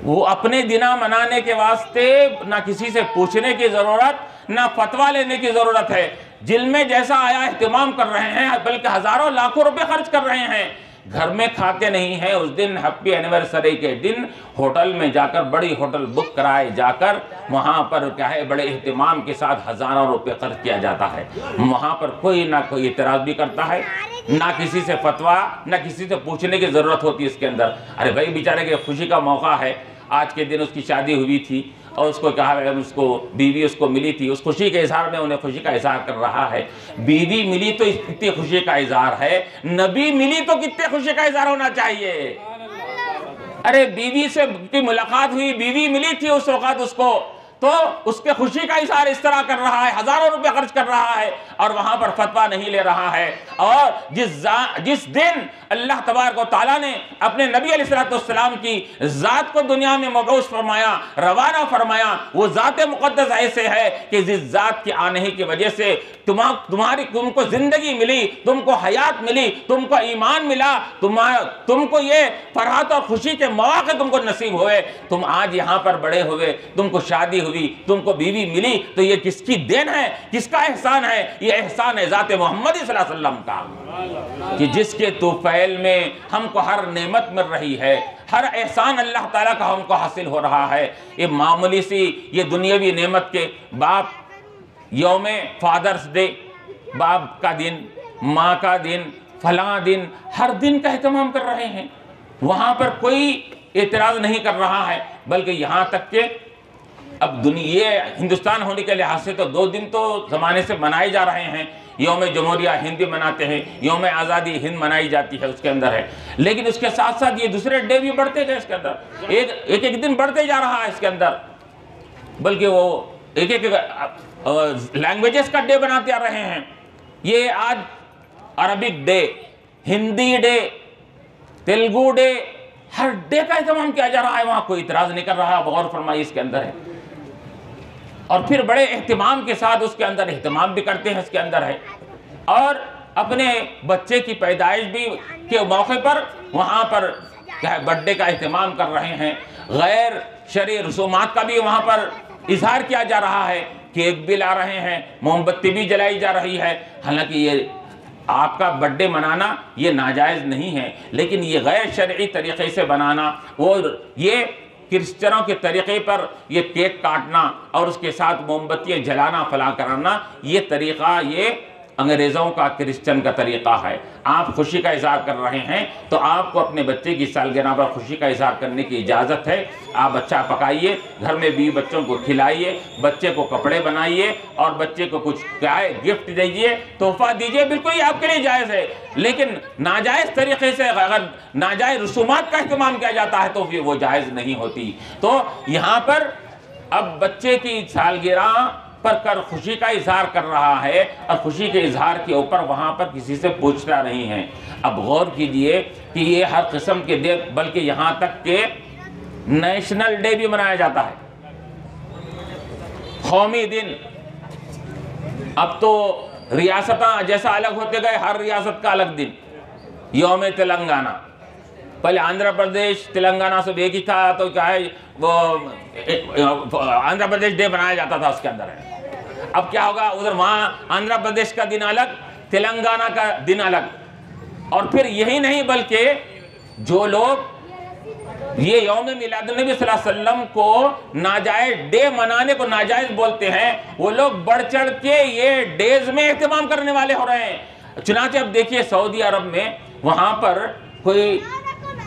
वो अपने दिना मनाने के वास्ते ना किसी से पूछने की ज़रूरत, ना फतवा लेने की ज़रूरत है। दिल में जैसा आया एहतमाम कर रहे हैं, बल्कि हज़ारों लाखों रुपए खर्च कर रहे हैं। घर में खाते नहीं हैं। उस दिन हैप्पी एनिवर्सरी के दिन होटल में जाकर, बड़ी होटल बुक कराए जाकर, वहाँ पर क्या है बड़े एहतमाम के साथ हज़ारों रुपए खर्च किया जाता है। वहाँ पर कोई ना कोई इतराज़ भी करता है, ना किसी से फतवा, ना किसी से पूछने की ज़रूरत होती है इसके अंदर। अरे भाई बेचारे के खुशी का मौका है, आज के दिन उसकी शादी हुई थी और उसको कहा उसको बीवी उसको मिली थी, उस खुशी के इजहार में उन्हें खुशी का इजहार कर रहा है। बीवी मिली तो कितनी खुशी का इजहार है, नबी मिली तो कितने खुशी का इजहार होना चाहिए। अरे बीवी से की मुलाकात हुई, बीवी मिली थी उस वक़्त उसको, तो उसके खुशी का इजहार इस तरह कर रहा है, हज़ारों रुपए खर्च कर रहा है और वहाँ पर फतवा नहीं ले रहा है। और जिस दिन अल्लाह तबारक व तआला ने अपने नबी अलैहिस्सलाम की ज़ात को दुनिया में मबऊस फरमाया, रवाना फरमाया, वो ज़ात मुक़द्दस ऐसे है कि जिस ज़ात के आने की वजह से तुमको ज़िंदगी मिली, तुमको हयात मिली, तुमको ईमान मिला, तुमको ये फरहत और खुशी के मौके तुमको नसीब हुए, तुम आज यहाँ पर बड़े हुए, तुमको शादी हुई, तुमको बीवी मिली, तो ये किसकी देन है, किसका एहसान है? ये एहसान है ज़ात मोहम्मद सल्लल्लाहु अलैहि वसल्लम का, कि जिसके तूफ़ैल में हमको हर नेमत मिल रही है, हर एहसान अल्लाह ताला का हमको हासिल हो रहा है। ये मामूली सी ये दुनियावी नेमत के बाप यौम फादर्स डे, बाप का दिन, माँ का दिन, फलां दिन, हर दिन का एहतमाम कर रहे हैं। वहाँ पर कोई एतराज़ नहीं कर रहा है, बल्कि यहाँ तक के अब दुनिया हिंदुस्तान होने के लिहाज से तो 2 दिन तो ज़माने से मनाए जा रहे हैं। यौम जमहूरिया हिंद मनाते हैं, यौम आज़ादी हिंद मनाई जाती है, उसके अंदर है। लेकिन उसके साथ साथ ये दूसरे डे भी बढ़ते गए इसके अंदर, एक दिन बढ़ते जा रहा है इसके अंदर, बल्कि वो एक लैंग्वेजेस का डे बनाते आ रहे हैं। ये आज Arabic day, Hindi day, Telugu day, हर डे का एहतमाम किया जा रहा है। वहाँ कोई इतराज़ नहीं कर रहा, गौर फरमाइए इसके अंदर है। और फिर बड़े एहतमाम के साथ उसके अंदर एहतमाम भी करते हैं इसके अंदर है। और अपने बच्चे की पैदाइश भी के मौके पर वहाँ पर क्या है बर्थडे का एहतमाम कर रहे हैं। गैर शरई रसूमात का भी वहाँ पर इजहार किया जा रहा है, केक भी ला रहे हैं, मोमबत्ती भी जलाई जा रही है। हालांकि ये आपका बर्थडे मनाना ये नाजायज़ नहीं है, लेकिन ये गैर शरई तरीक़े से बनाना और ये क्रिश्चनों के तरीक़े पर ये केक काटना और उसके साथ मोमबत्तियाँ जलाना फला कराना, ये तरीक़ा ये अंग्रेज़ों का, क्रिश्चन का तरीक़ा है। आप खुशी का इज़हार कर रहे हैं तो आपको अपने बच्चे की सालगिरह पर खुशी का इज़हार करने की इजाज़त है। आप बच्चा पकाइए, घर में भी बच्चों को खिलाइए, बच्चे को कपड़े बनाइए और बच्चे को कुछ क्या है गिफ्ट दीजिए, तोहफा दीजिए, बिल्कुल ये आपके लिए जायज़ है। लेकिन नाजायज़ तरीक़े से अगर नाजायज़ रसूमात का इस्तेमाल किया जाता है तो फिर वो जायज़ नहीं होती। तो यहाँ पर अब बच्चे की सालगिरह पर कर खुशी का इजहार कर रहा है और खुशी के इजहार के ऊपर वहाँ पर किसी से पूछता नहीं है। अब गौर कीजिए कि ये हर किस्म के डे, बल्कि यहाँ तक के नेशनल डे भी मनाया जाता है, कौमी दिन। अब तो रियासतें जैसा अलग होते गए, हर रियासत का अलग दिन। यौम तेलंगाना, पहले आंध्र प्रदेश तेलंगाना सब एक ही था, तो क्या है वो आंध्र प्रदेश डे बनाया जाता था उसके अंदर है। अब क्या होगा, उधर वहाँ आंध्र प्रदेश का दिन अलग, तेलंगाना का दिन अलग। और फिर यही नहीं, बल्कि जो लोग ये यौम मिलादुन्नबी सल्लल्लाहु अलैहि वसल्लम को नाजायज डे मनाने को नाजायज बोलते हैं, वो लोग बढ़ चढ़ के ये डेज में एहतमाम करने वाले हो रहे हैं। चुनांचे अब देखिए सऊदी अरब में, वहाँ पर कोई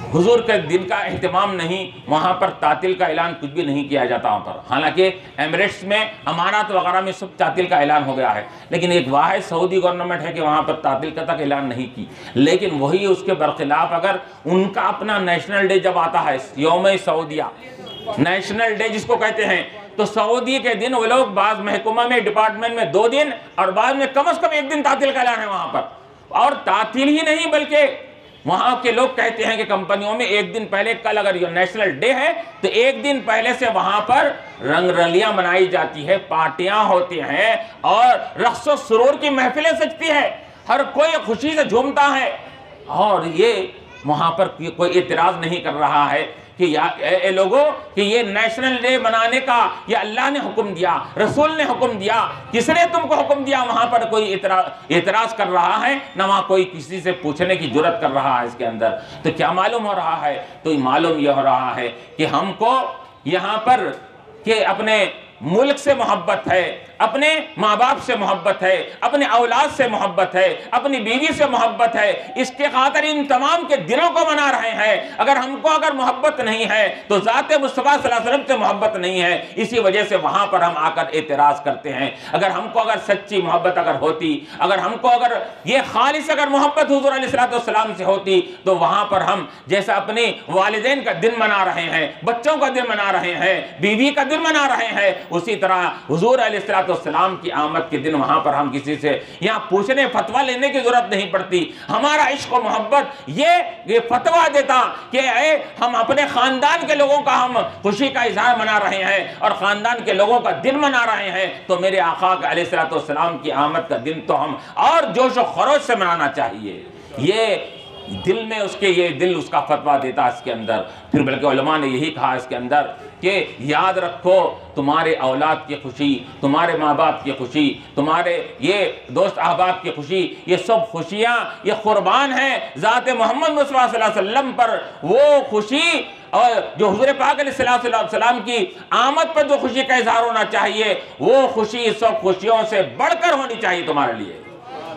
हुजूर के दिन का एहतमाम नहीं, वहाँ पर तातिल का ऐलान कुछ भी नहीं किया जाता वहाँ पर। हालांकि एमिरेट्स में अमानत वगैरह में सब तातिल का ऐलान हो गया है, लेकिन एक वाहिद सऊदी गवर्नमेंट है कि वहाँ पर तातिल का तक ऐलान नहीं की। लेकिन वही उसके बरखिलाफ अगर उनका अपना नेशनल डे जब आता है, यौम सऊदिया नेशनल डे जिसको कहते हैं, तो सऊदी के दिन वो लोग बाज़ महकमा में डिपार्टमेंट में 2 दिन और बाद में कम से कम 1 दिन तातिल का ऐलान है वहाँ पर। और तातिल ही नहीं, बल्कि वहां के लोग कहते हैं कि कंपनियों में 1 दिन पहले, कल अगर ये नेशनल डे है तो 1 दिन पहले से वहां पर रंगरलियां मनाई जाती है, पार्टियां होती हैं और रक्सो सुरूर की महफिलें सजती है, हर कोई खुशी से झूमता है। और ये वहां पर कोई एतराज नहीं कर रहा है कि ए लोगों कि ये नेशनल डे मनाने का ये अल्लाह ने हुक्म दिया, रसूल ने हुक्म दिया, किसने तुमको हुक्म दिया? वहां पर कोई एतराज कर रहा है, ना वहां कोई किसी से पूछने की जुर्रत कर रहा है इसके अंदर। तो क्या मालूम हो रहा है? तो मालूम यह हो रहा है कि हमको यहाँ पर कि अपने मुल्क से मोहब्बत है, अपने माँ बाप से मोहब्बत है, अपने औलाद से मोहब्बत है, अपनी बीवी से मोहब्बत है, इसके खातिर इन तमाम के दिनों को मना रहे हैं। अगर हमको अगर मोहब्बत नहीं है तो ज़ाते मुस्तफ़ा सल्लल्लाहु अलैहि वसल्लम से मोहब्बत नहीं है। इसी वजह से वहाँ पर हम आकर एतराज़ करते हैं। अगर हमको अगर सच्ची मोहब्बत अगर होती, अगर हमको अगर ये खालिस अगर मोहब्बत हुज़ूर अलैहिस्सलाम से होती, तो वहाँ पर हम जैसा अपने वालिदैन का दिन मना रहे हैं, बच्चों का दिन मना रहे हैं, बीवी का दिन मना रहे हैं, उसी तरह हुज़ूर अलैहिस्सलाम की आमद के दिन वहां पर हम किसी से यहाँ पूछने फतवा लेने की जरूरत नहीं पड़ती। हमारा इश्क और मोहब्बत ये फतवा देता कि हम अपने खानदान के लोगों का हम खुशी का इजहार मना रहे हैं और खानदान के लोगों का दिन मना रहे हैं, तो मेरे आका अलैहिस्सलाम की आमद का दिन तो हम और जोश और खरोश से मनाना चाहिए। ये दिल में उसके, ये दिल उसका फतवा देता इसके अंदर। फिर बल्कि उलमा ने यही कहा इसके अंदर कि याद रखो तुम्हारे औलाद की खुशी, तुम्हारे माँ बाप की खुशी, तुम्हारे ये दोस्त अहबाब की खुशी, ये सब खुशियाँ ये कुर्बान हैं ज़ात मोहम्मद मुस्तफ़ा सल्लल्लाहु अलैहि वसल्लम पर। वो खुशी और जो हुज़ूर पाक अलैहिस्सलाम की आमद पर जो खुशी का इजहार होना चाहिए, वो खुशी सब खुशियों से बढ़कर होनी चाहिए तुम्हारे लिए।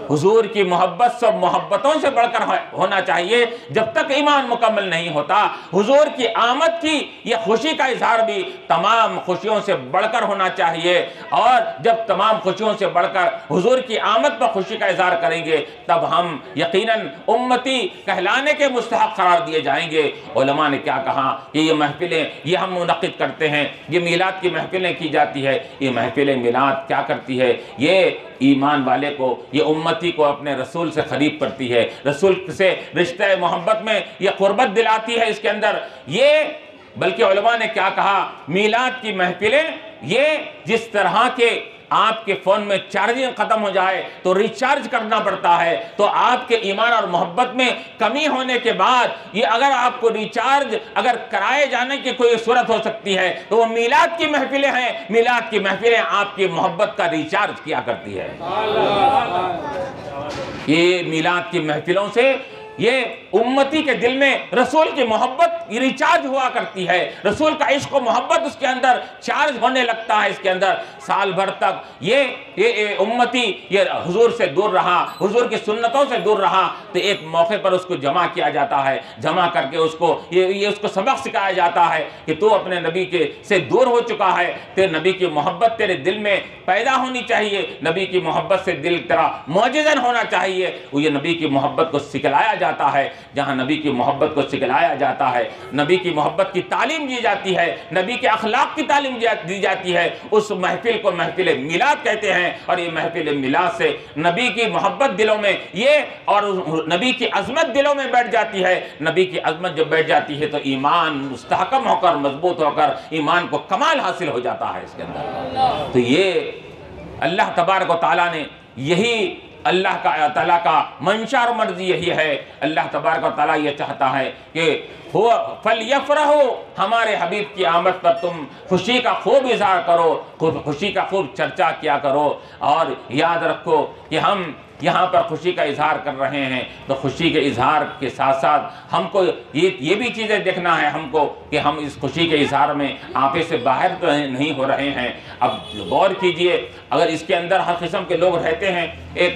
हुजूर की मोहब्बत सब मोहब्बतों से बढ़कर होना चाहिए। जब तक ईमान मुकम्मल नहीं होता, हुजूर की आमद की यह खुशी का इजहार भी तमाम खुशियों से बढ़कर होना चाहिए। और जब तमाम खुशियों से बढ़कर हुजूर की आमद पर खुशी का इजहार करेंगे, तब हम यकीनन उम्मती कहलाने के मुस्तहक करार दिए जाएंगे। उलमा ने क्या कहा कि ये महफिलें ये हम मुनक़िद करते हैं, ये मीलाद की महफिलें की जाती है। ये महफिल मीलाद क्या करती है? ये ईमान वाले को, ये उम्मती को अपने रसूल से करीब करती है, रसूल से रिश्ते मोहब्बत में ये कुर्बत दिलाती है इसके अंदर। ये बल्कि उलमा ने क्या कहा, मीलाद की महफिलें ये जिस तरह के आपके फ़ोन में चार्जिंग ख़त्म हो जाए तो रिचार्ज करना पड़ता है, तो आपके ईमान और मोहब्बत में कमी होने के बाद ये अगर आपको रिचार्ज अगर कराए जाने की कोई सूरत हो सकती है, तो वो मीलाद की महफिलें हैं। मीलाद की महफिलें आपकी मोहब्बत का रिचार्ज किया करती है। ये मीलाद की महफिलों से ये उम्मती के दिल में रसूल की मोहब्बत रिचार्ज हुआ करती है, रसूल का इश्क और मोहब्बत उसके अंदर चार्ज होने लगता है। इसके अंदर साल भर तक ये उम्मती ये हुजूर से दूर रहा, हुजूर की सुन्नतों से दूर रहा, तो एक मौके पर उसको जमा किया जाता है। जमा करके उसको ये उसको सबक सिखाया जाता है कि तू अपने नबी के से दूर हो चुका है, तेरे नबी की मोहब्बत तेरे दिल में पैदा होनी चाहिए, नबी की मोहब्बत से दिल तेरा मौजज़न होना चाहिए। वो ये नबी की मोहब्बत को सिखलाया जाता है, जहाँ नबी की मोहब्बत को सिखलाया जाता है, नबी की मोहब्बत की तालीम दी जाती है, नबी के अखलाक की तालीम दी जाती है, उस महफिल को महफिल मिलाद कहते हैं। और ये महफिल मिलाद से नबी की मोहब्बत दिलों में ये और नबी की अजमत दिलों में बैठ जाती है। नबी की अजमत जब बैठ जाती है तो ईमान मुस्तहकम होकर, मजबूत होकर ईमान को कमाल हासिल हो जाता है इसके अंदर। तो ये अल्लाह तबारक व तआला ने यही अल्लाह ताला का मंशा और मर्जी यही है। अल्लाह तबारक व तआला ये चाहता है कि हो फलयफरहो, हमारे हबीब की आमद पर तुम खुशी का खूब इजहार करो, खुशी का खूब चर्चा किया करो। और याद रखो कि हम यहाँ पर खुशी का इजहार कर रहे हैं, तो खुशी के इजहार के साथ साथ हमको ये भी चीज़ें देखना है हमको कि हम इस खुशी के इजहार में आपे से बाहर तो नहीं हो रहे हैं। अब गौर कीजिए, अगर इसके अंदर हर किस्म के लोग रहते हैं, एक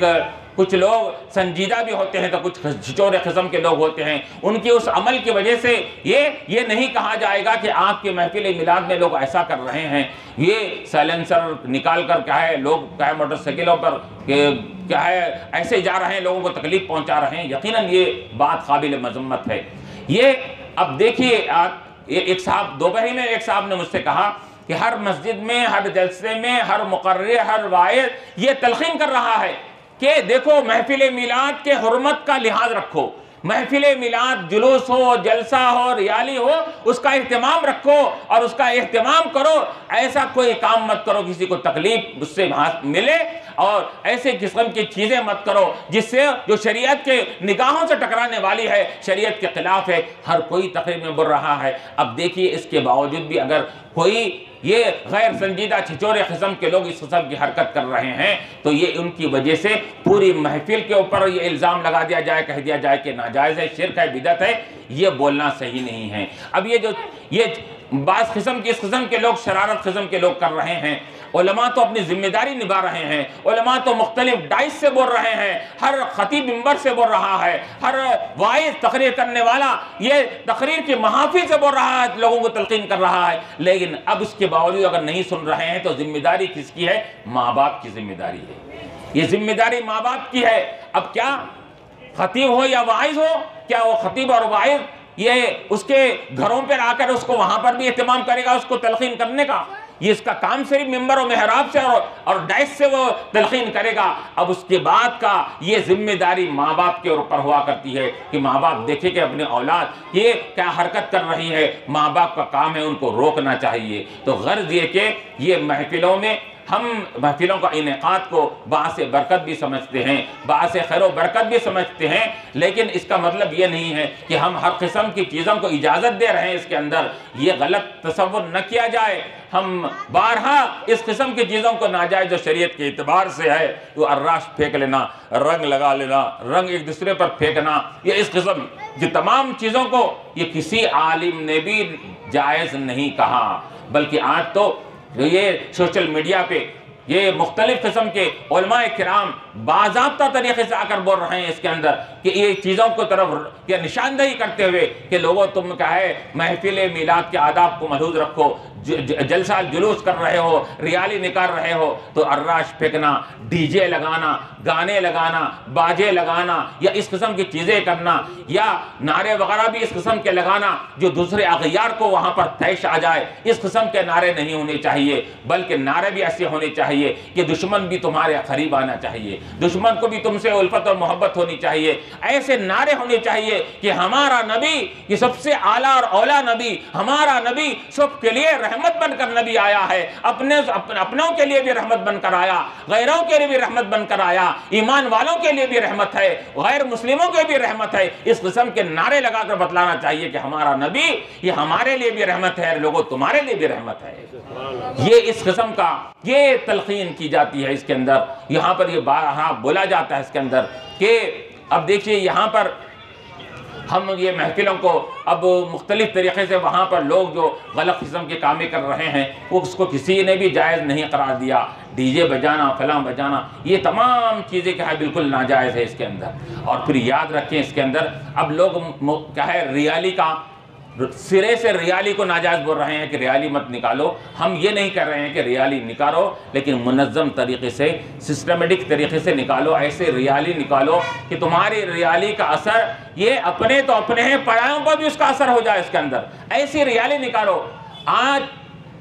कुछ लोग संजीदा भी होते हैं तो कुछ छिचोरे किस्म के लोग होते हैं, उनके उस अमल की वजह से ये नहीं कहा जाएगा कि आपके महफिल मिलाद में लोग ऐसा कर रहे हैं, ये साइलेंसर निकाल कर क्या है लोग क्या है मोटरसाइकिलों पर क्या है ऐसे जा रहे हैं, लोगों को तकलीफ पहुंचा रहे हैं। यकीनन ये बात काबिल मजम्मत है। ये अब देखिए आप, एक साहब दोपहरी में एक साहब ने मुझसे कहा कि हर मस्जिद में, हर जलसे में, हर मुकर्रे, हर वाइज ये तलखीन कर रहा है कि देखो महफिल मिलाद के हुर्मत का लिहाज रखो, महफिल मिलाद जुलूस हो, जलसा हो, रियाली हो, उसका एहतमाम रखो और उसका एहतमाम करो। ऐसा कोई काम मत करो किसी को तकलीफ उससे मिले, और ऐसे किस्म की चीज़ें मत करो जिससे जो शरीयत के निगाहों से टकराने वाली है, शरीयत के खिलाफ है। हर कोई तकरीब में बोल रहा है। अब देखिए इसके बावजूद भी अगर कोई ये गैर संजीदा छिचोरे किस्म के लोग इस किस्म की हरकत कर रहे हैं तो ये उनकी वजह से पूरी महफिल के ऊपर ये इल्ज़ाम लगा दिया जाए, कह दिया जाए कि नाजायज़ है, शिरक है, बिदअत है। ये बोलना सही नहीं है। अब ये बास किस्म के इस किस्म के लोग, शरारत किस्म के लोग कर रहे हैं। उलमा तो अपनी जिम्मेदारी निभा रहे हैं, उलमा तो मुख्तलिफ डाइस से बोल रहे हैं, हर खतीब मिंबर से बोल रहा है, हर वाइज तकरीर करने वाला ये तकरीर की महाफिल से बोल रहा है, लोगों को तलकीन कर रहा है। लेकिन अब इसके बावजूद अगर नहीं सुन रहे हैं तो जिम्मेदारी किसकी है? माँ बाप की जिम्मेदारी है। ये जिम्मेदारी माँ बाप की है। अब क्या खतीब हो या वाइज हो, क्या वो खतीब और वाइज ये उसके घरों पर आकर उसको वहां पर भी एहतमाम करेगा उसको तलकीन करने का? ये इसका काम सिर्फ मिंबर और मेहराब से और डाइस से वो तलकीन करेगा। अब उसके बाद का ये जिम्मेदारी माँ बाप के ऊपर हुआ करती है कि माँ बाप देखे कि अपने औलाद ये क्या हरकत कर रही है, माँ बाप का काम है उनको रोकना चाहिए। तो गर्ज ये कि ये महफिलों में हम महफिलों का इनेकाद को बास बरकत भी समझते हैं, बास खैर बरकत भी समझते हैं, लेकिन इसका मतलब ये नहीं है कि हम हर किस्म की चीज़ों को इजाज़त दे रहे हैं। इसके अंदर ये गलत तसव्वुर न किया जाए। हम बारहा इस किस्म की चीज़ों को नाजायज़ जो शरीयत के एतबार से है, तो अर्राश फेंक लेना, रंग लगा लेना, रंग एक दूसरे पर फेंकना, ये इस किस्म की तमाम चीज़ों को ये किसी आलिम ने भी जायज़ नहीं कहा। बल्कि आज तो ये सोशल मीडिया पे ये मुख्तलिफ किस्म के उलमाए किराम बाज़ाब्ता तरीके से आकर बोल रहे हैं इसके अंदर कि ये चीज़ों को तरफ या निशानदही करते हुए कि लोगों तुम क्या है महफिल मिलाद के आदाब को महफूज रखो, जलसा जुलूस कर रहे हो, रियाली निकाल रहे हो तो अर्राश फेंकना, डीजे लगाना, गाने लगाना, बाजे लगाना या इस किस्म की चीज़ें करना या नारे वगैरह भी इस किस्म के लगाना जो दूसरे अग़यार को वहाँ पर तैश आ जाए, इस किस्म के नारे नहीं होने चाहिए। बल्कि नारे भी ऐसे होने चाहिए कि दुश्मन भी तुम्हारे करीब आना चाहिए, दुश्मन को भी तुमसे उल्फत और मोहब्बत होनी चाहिए। ऐसे नारे होने चाहिए कि हमारा नबी ये सबसे आला और औला नबी, हमारा नबी सबके लिए रहमत बनकर नबी आया है, अपनों के लिए भी रहमत बनकर आया, गैरों के लिए भी रहमत बनकर आया, ईमान वालों के लिए भी रहमत है, गैर मुस्लिमों के भी रहमत है। इस किस्म के नारे लगाकर बतलाना चाहिए कि हमारा नबी ये हमारे लिए भी रहमत है, लोगों तुम्हारे लिए भी रहमत है। ये इस किस्म का ये तलकीन की जाती है इसके अंदर। यहाँ पर ये बारहा बोला जाता है इसके अंदर कि अब देखिए यहाँ पर हम ये महफिलों को अब मुख्तलिफ तरीक़े से वहाँ पर लोग जो गलत किस्म के कामें कर रहे हैं वो उसको किसी ने भी जायज़ नहीं करार दिया। डीजे बजाना, फलां बजाना, ये तमाम चीज़ें क्या है बिल्कुल नाजायज़ है इसके अंदर। और फिर याद रखें इसके अंदर अब लोग क्या है रियाली का सिरे से रियाली को नाजायज़ बोल रहे हैं कि रियाली मत निकालो। हम ये नहीं कर रहे हैं कि रियाली निकालो, लेकिन मुनज़्ज़म तरीके से, सिस्टमेटिक तरीके से निकालो। ऐसे रियाली निकालो कि तुम्हारी रियाली का असर, ये अपने तो अपने हैं, परायों पर भी उसका असर हो जाए इसके अंदर। ऐसी रियाली निकालो। आज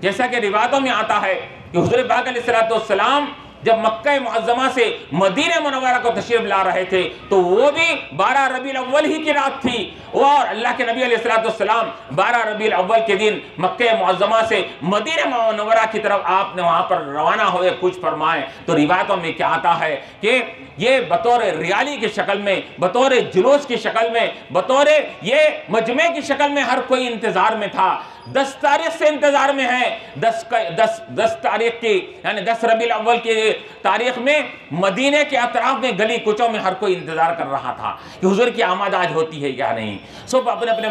जैसा कि रिवायतों में आता है कि हुज़ूर पाक अलैहिस्सलाम जब मक्का मुअज़्ज़मा से मदीना मुनव्वरा को तशरीफ़ ला रहे थे तो वो भी 12 रबीउल अव्वल ही की रात थी, और अल्लाह के नबी अलैहिस्सलाम 12 रबीउल अव्वल के दिन मक्का मुअज़्ज़मा से मदीना मुनव्वरा की तरफ आपने वहाँ पर रवाना हुए, कुछ फरमाए। तो रिवायतों में क्या आता है कि ये बतौर रियाली की शक्ल में, बतौर जुलूस की शक्ल में, बतौर ये मजमे की शक्ल में हर कोई इंतज़ार में था। 10 तारीख से इंतजार में है। 10 तारीख की यानी 10 रबीउल अव्वल की तारीख में मदीने के अतराफ में गली कुचों में हर कोई इंतजार कर रहा था कि हुजूर की आमद आज होती है या नहीं। सब अपने अपने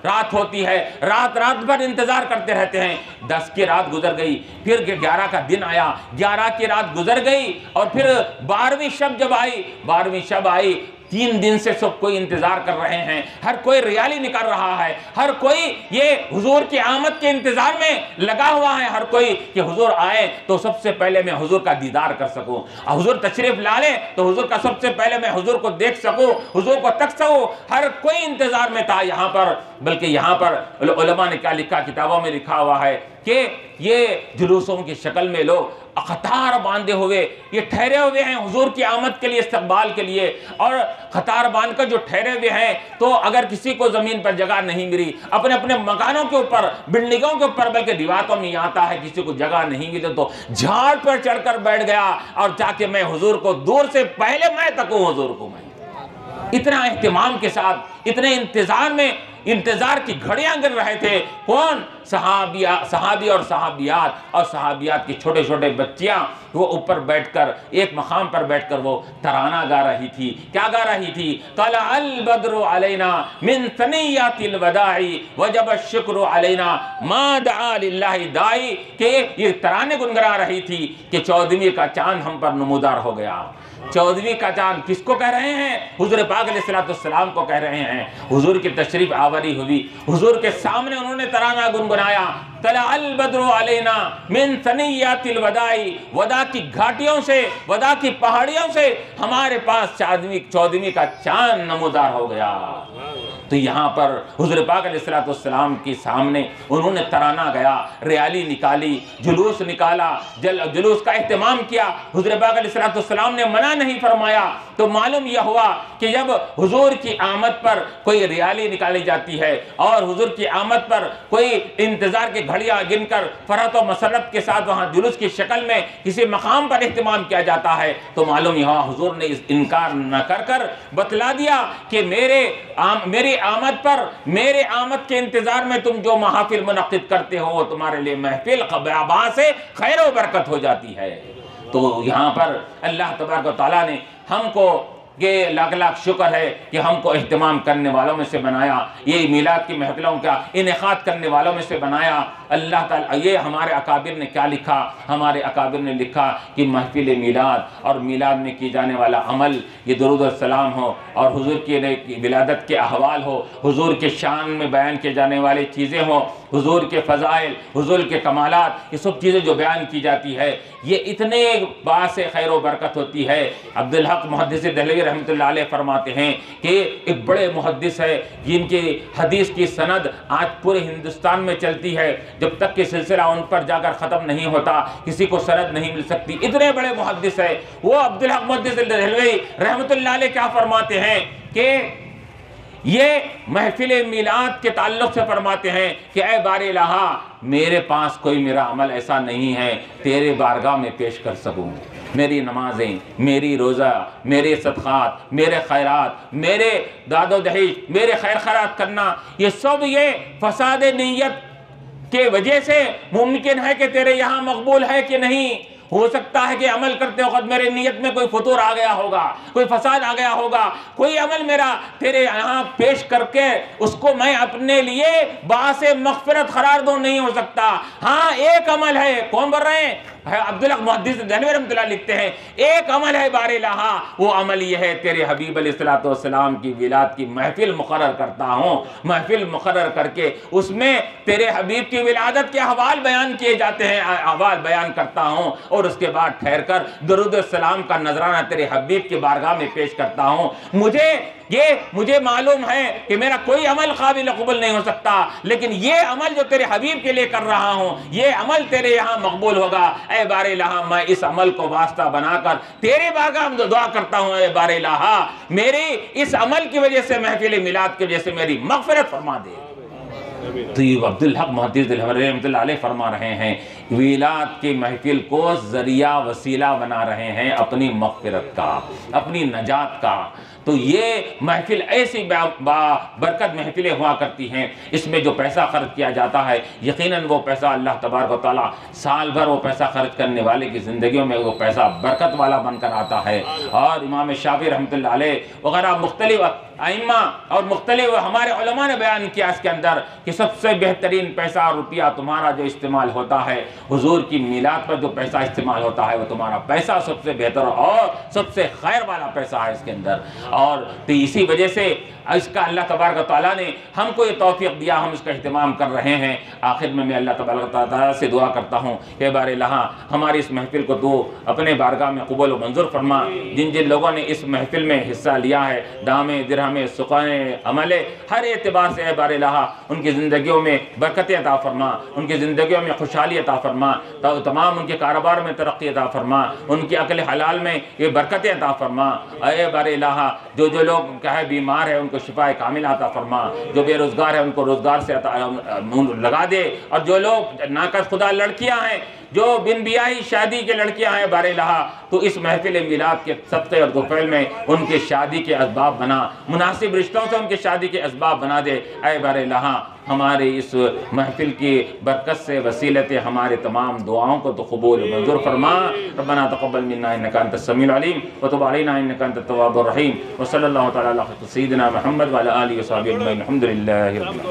रात होती है, रात भर इंतजार करते रहते हैं। 10 की रात गुजर गई, फिर 11 का दिन आया, 11 की रात गुजर गई, और फिर 12वीं शब जब आई, 12वीं शब आई। 3 दिन से सब कोई इंतजार कर रहे हैं, हर कोई रियाली निकाल रहा है, हर कोई ये हुजूर की आमद के इंतजार में लगा हुआ है, हर कोई कि हुजूर आए तो सबसे पहले मैं हुजूर का दीदार कर सकूं, हुजूर तशरीफ ला ले तो हुजूर का सबसे पहले मैं हुजूर को देख सकूं, हुजूर को तक सकूं। हर कोई इंतजार में था यहाँ पर। बल्कि यहाँ पर उलमा ने क्या लिखा, किताबों में लिखा हुआ है कि ये जुलूसों की शक्ल में लोग कतार बांधे हुए ये ठहरे हुए हैं हुजूर की आमद के लिए, इस्तकबाल के लिए। और कतार बांध कर जो ठहरे हुए हैं, तो अगर किसी को ज़मीन पर जगह नहीं मिली, अपने अपने मकानों के ऊपर, बिल्डिंगों के ऊपर, बल्कि रिवायतों में आता है किसी को जगह नहीं मिली तो झाड़ पर चढ़कर बैठ गया और जाके मैं हुजूर को दूर से पहले मैं तकूं हुजूर को। मैं इतना एहतिमाम के साथ, इतने इंतजार में, इंतजार की घड़ियां गिर रहे थे। कौन? सहाबी और सहाबियात, और सहाबियात की छोटे छोटे बच्चियां, वो ऊपर बैठकर, एक मकाम पर बैठकर वो तराना गा रही थी। क्या गा रही थी? तलअल बद्रु अलैना मिन सनियतिल वदाई वजब शुक्र अलैना मा दआ लिल्लाहि दाई, के ये तराने गुनगुना रही थी कि 14वीं का चांद हम पर नमूदार हो गया। 14वीं का चांद किसको कह रहे हैं? हुजूर पाक अलैहिस्सलाम को कह रहे हैं। हुजूर की तशरीफ आवरी हुई, हुजूर के सामने उन्होंने तराना गुनगुनाया, तलअल बद्रु अलैना मिन सनियतिल वदाई, वदा की घाटियों से, वदा की पहाड़ियों से हमारे पास 14वीं का चांद नमूदार हो गया। तो यहाँ पर हुजूर पाक अलैहिस्सलाम के सामने उन्होंने तराना गाया, रियाली निकाली, जुलूस निकाला, जुलूस का एहतमाम किया। हुजूर पाक अलैहिस्सलाम ने मना नहीं फरमाया। तो मालूम यह हुआ कि जब हुजूर की आमद पर कोई रियाली निकाली जाती है और हुजूर की आमद पर कोई इंतजार की घड़ियां गिनकर फरहत और मसरत के साथ वहां जुलूस की शक्ल में किसी मकाम पर एहतमाम किया जाता है, तो मालूम यहाँ हुजूर ने इनकार न कर बतला दिया कि मेरी आमद पर, मेरे आमद के इंतजार में तुम जो महफिल मुनक्किद करते हो वो तुम्हारे लिए महफिल क़बा से खैर व बरकत हो जाती है। तो यहाँ पर अल्लाह तबारक व तआला ने हमको ये लाख लाख शुक्र है कि हमको एहतमाम करने वालों में से बनाया, ये मीलाद की महफिलों का इनेकाद करने वालों में से बनाया। अल्लाह ताला, ये हमारे अकाबिर ने क्या लिखा? हमारे अकाबिर ने लिखा कि महफिल मीलाद और मीलाद में की जाने वाला अमल, ये दुरूद और सलाम हो और हुजूर की विलादत के अहवाल हो, हुजूर के शान में बयान किए जाने वाली चीज़ें हों, हुजूर के फ़ज़ाइल, हुजूर के कमालात, ये सब चीज़ें जो बयान की जाती है, ये इतने बात से खैर व बरकत होती है। अब्दुल हक मुहद्दिस दहलवी रहमतुल्लाह अलैह फरमाते हैं कि एक बड़े मुहद्दिस है जिनकी हदीस की सनद आज पूरे हिंदुस्तान में चलती है, जब तक कि सिलसिला उन पर जाकर ख़त्म नहीं होता किसी को सनद नहीं मिल सकती। इतने बड़े मुहद्दिस है वो अब्दुल हक मुहद्दिस दहलवी रहमतुल्लाह अलैह। क्या फरमाते हैं कि ये महफिल मीलाद के ताल्लुक़ से फरमाते हैं कि ऐ बारे इलाहा, मेरे पास कोई मेरा अमल ऐसा नहीं है तेरे बारगाह में पेश कर सकूं। मेरी नमाजें, मेरी रोज़ा, मेरे सदक़ात, मेरे खैरात, मेरे दादो दहेज, मेरे खैर खैरात करना, ये सब ये फसाद नीयत के वजह से मुमकिन है कि तेरे यहाँ मकबूल है कि नहीं। हो सकता है कि अमल करते वक्त मेरे नीयत में कोई फतूर आ गया होगा, कोई फसाद आ गया होगा, कोई अमल मेरा तेरे यहाँ पेश करके उसको मैं अपने लिए बासे मग़फ़िरत करार दूं, नहीं हो सकता। हाँ, एक अमल है, कौन बोल रहे हैं? अब्दुल हक मुहद्दिस दहलवी रहमतुल्लाह लिखते हैं, एक अमल है बारे लहा, वो अमल ये है तेरे हबीब अलैहिस्सलाम की विलाद की महफिल मुकर्रर करता हूँ। महफिल मुकर्रर करके उसमें तेरे हबीब की विलादत के अहवाल बयान किए जाते हैं, अहवाल बयान करता हूँ और उसके बाद ठहर कर दुरूद सलाम का नजराना तेरे हबीब की बारगाह में पेश करता हूँ। मुझे मालूम है कि मेरा कोई अमल काबिल कबूल नहीं हो सकता, लेकिन ये अमल जो तेरे हबीब के लिए कर रहा हूँ, ये अमल तेरे यहाँ मकबूल होगा। ऐ बारे लहा, मैं इस अमल को वास्ता बनाकर तेरे बारगाह में दुआ करता हूँ, ऐ बारे लहा, मेरी इस अमल की वजह से, महफिल मिलाद की वजह से मेरी मग़फ़िरत फरमा दे। तो ये अब्दुल हक मुहद्दिस दहलवी रहमतुल्लाह अलैह फरमा रहे हैं, विलाद की महफिल को ज़रिया वसीला बना रहे हैं अपनी मग़फ़िरत का, अपनी नजात का। तो ये महफिल ऐसी बरकत महफिलें हुआ करती हैं, इसमें जो पैसा खर्च किया जाता है, यकीनन वो पैसा अल्लाह तबारक व तआला साल भर वो पैसा खर्च करने वाले की ज़िंदगियों में वो पैसा बरकत वाला बनकर आता है। और इमाम शाफ़ी रहमतुल्लाह अलैह वगैरह मुख्तलिफ आइम्मा और मुख्तलिफ हमारे उलमा ने बयान किया इसके अंदर कि सबसे बेहतरीन पैसा और रुपया तुम्हारा जो इस्तेमाल होता है हुजूर की मिलाद पर, जो पैसा इस्तेमाल होता है वो तुम्हारा पैसा सबसे बेहतर और सबसे खैर वाला पैसा है इसके अंदर। और तो इसी वजह से इसका अल्लाह तबारक व तआला ने हमको ये तौफीक दिया, हम इसका अहतमाम कर रहे हैं। आखिर में मैं अल्लाह तबारक व तआला से दुआ करता हूँ कि बारे लहा हमारी इस महफिल को तो अपने बारगाह में कबूल व मंजूर फरमा। जिन जिन लोगों ने इस महफिल में हिस्सा लिया है, दामे दिरहमे सुक़ाने अमले हर एतबार से बारे लहा उनकी ज़िंदगियों में बरकत अता फरमा, उनकी ज़िंदगियों में खुशहाली अता फरमा, तमाम उनके कारोबार में तरक्की अता फरमा, उनकी अक्ल हलाल में ये बरकत अता फरमा। अरे बारे लहा जो लोग कहे बीमार है उनको शिफा कामिल अता फरमा, जो बेरोज़गार है उनको रोज़गार से लगा दे, और जो लोग नाकस खुदा लड़कियां हैं, जो बिन बियाही शादी के लड़कियां हैं बारे लहा, तो इस महफिल मिलाद के सदक़े और दुफ़ैल में उनके शादी के असबाब बना, मुनासिब रिश्तों से उनके शादी के असबाब बना दे। ऐ बारे लहा हमारे इस महफिल की बरकत से वसीलत हमारे तमाम दुआओं को तो कबूल मंजूर फरमा। रब्बना तक़ब्बल मिन्ना इन्नका अंतस समीउल अलीम व तुब अलैना इन्नका अंतत तव्वाबुर रहीम व सल्लल्लाहु तआला अला सय्यिदिना मुहम्मद व अला आलिहि व सहबिहि अजमईन। अल्हम्दुलिल्लाहि रब्बिल आलमीन।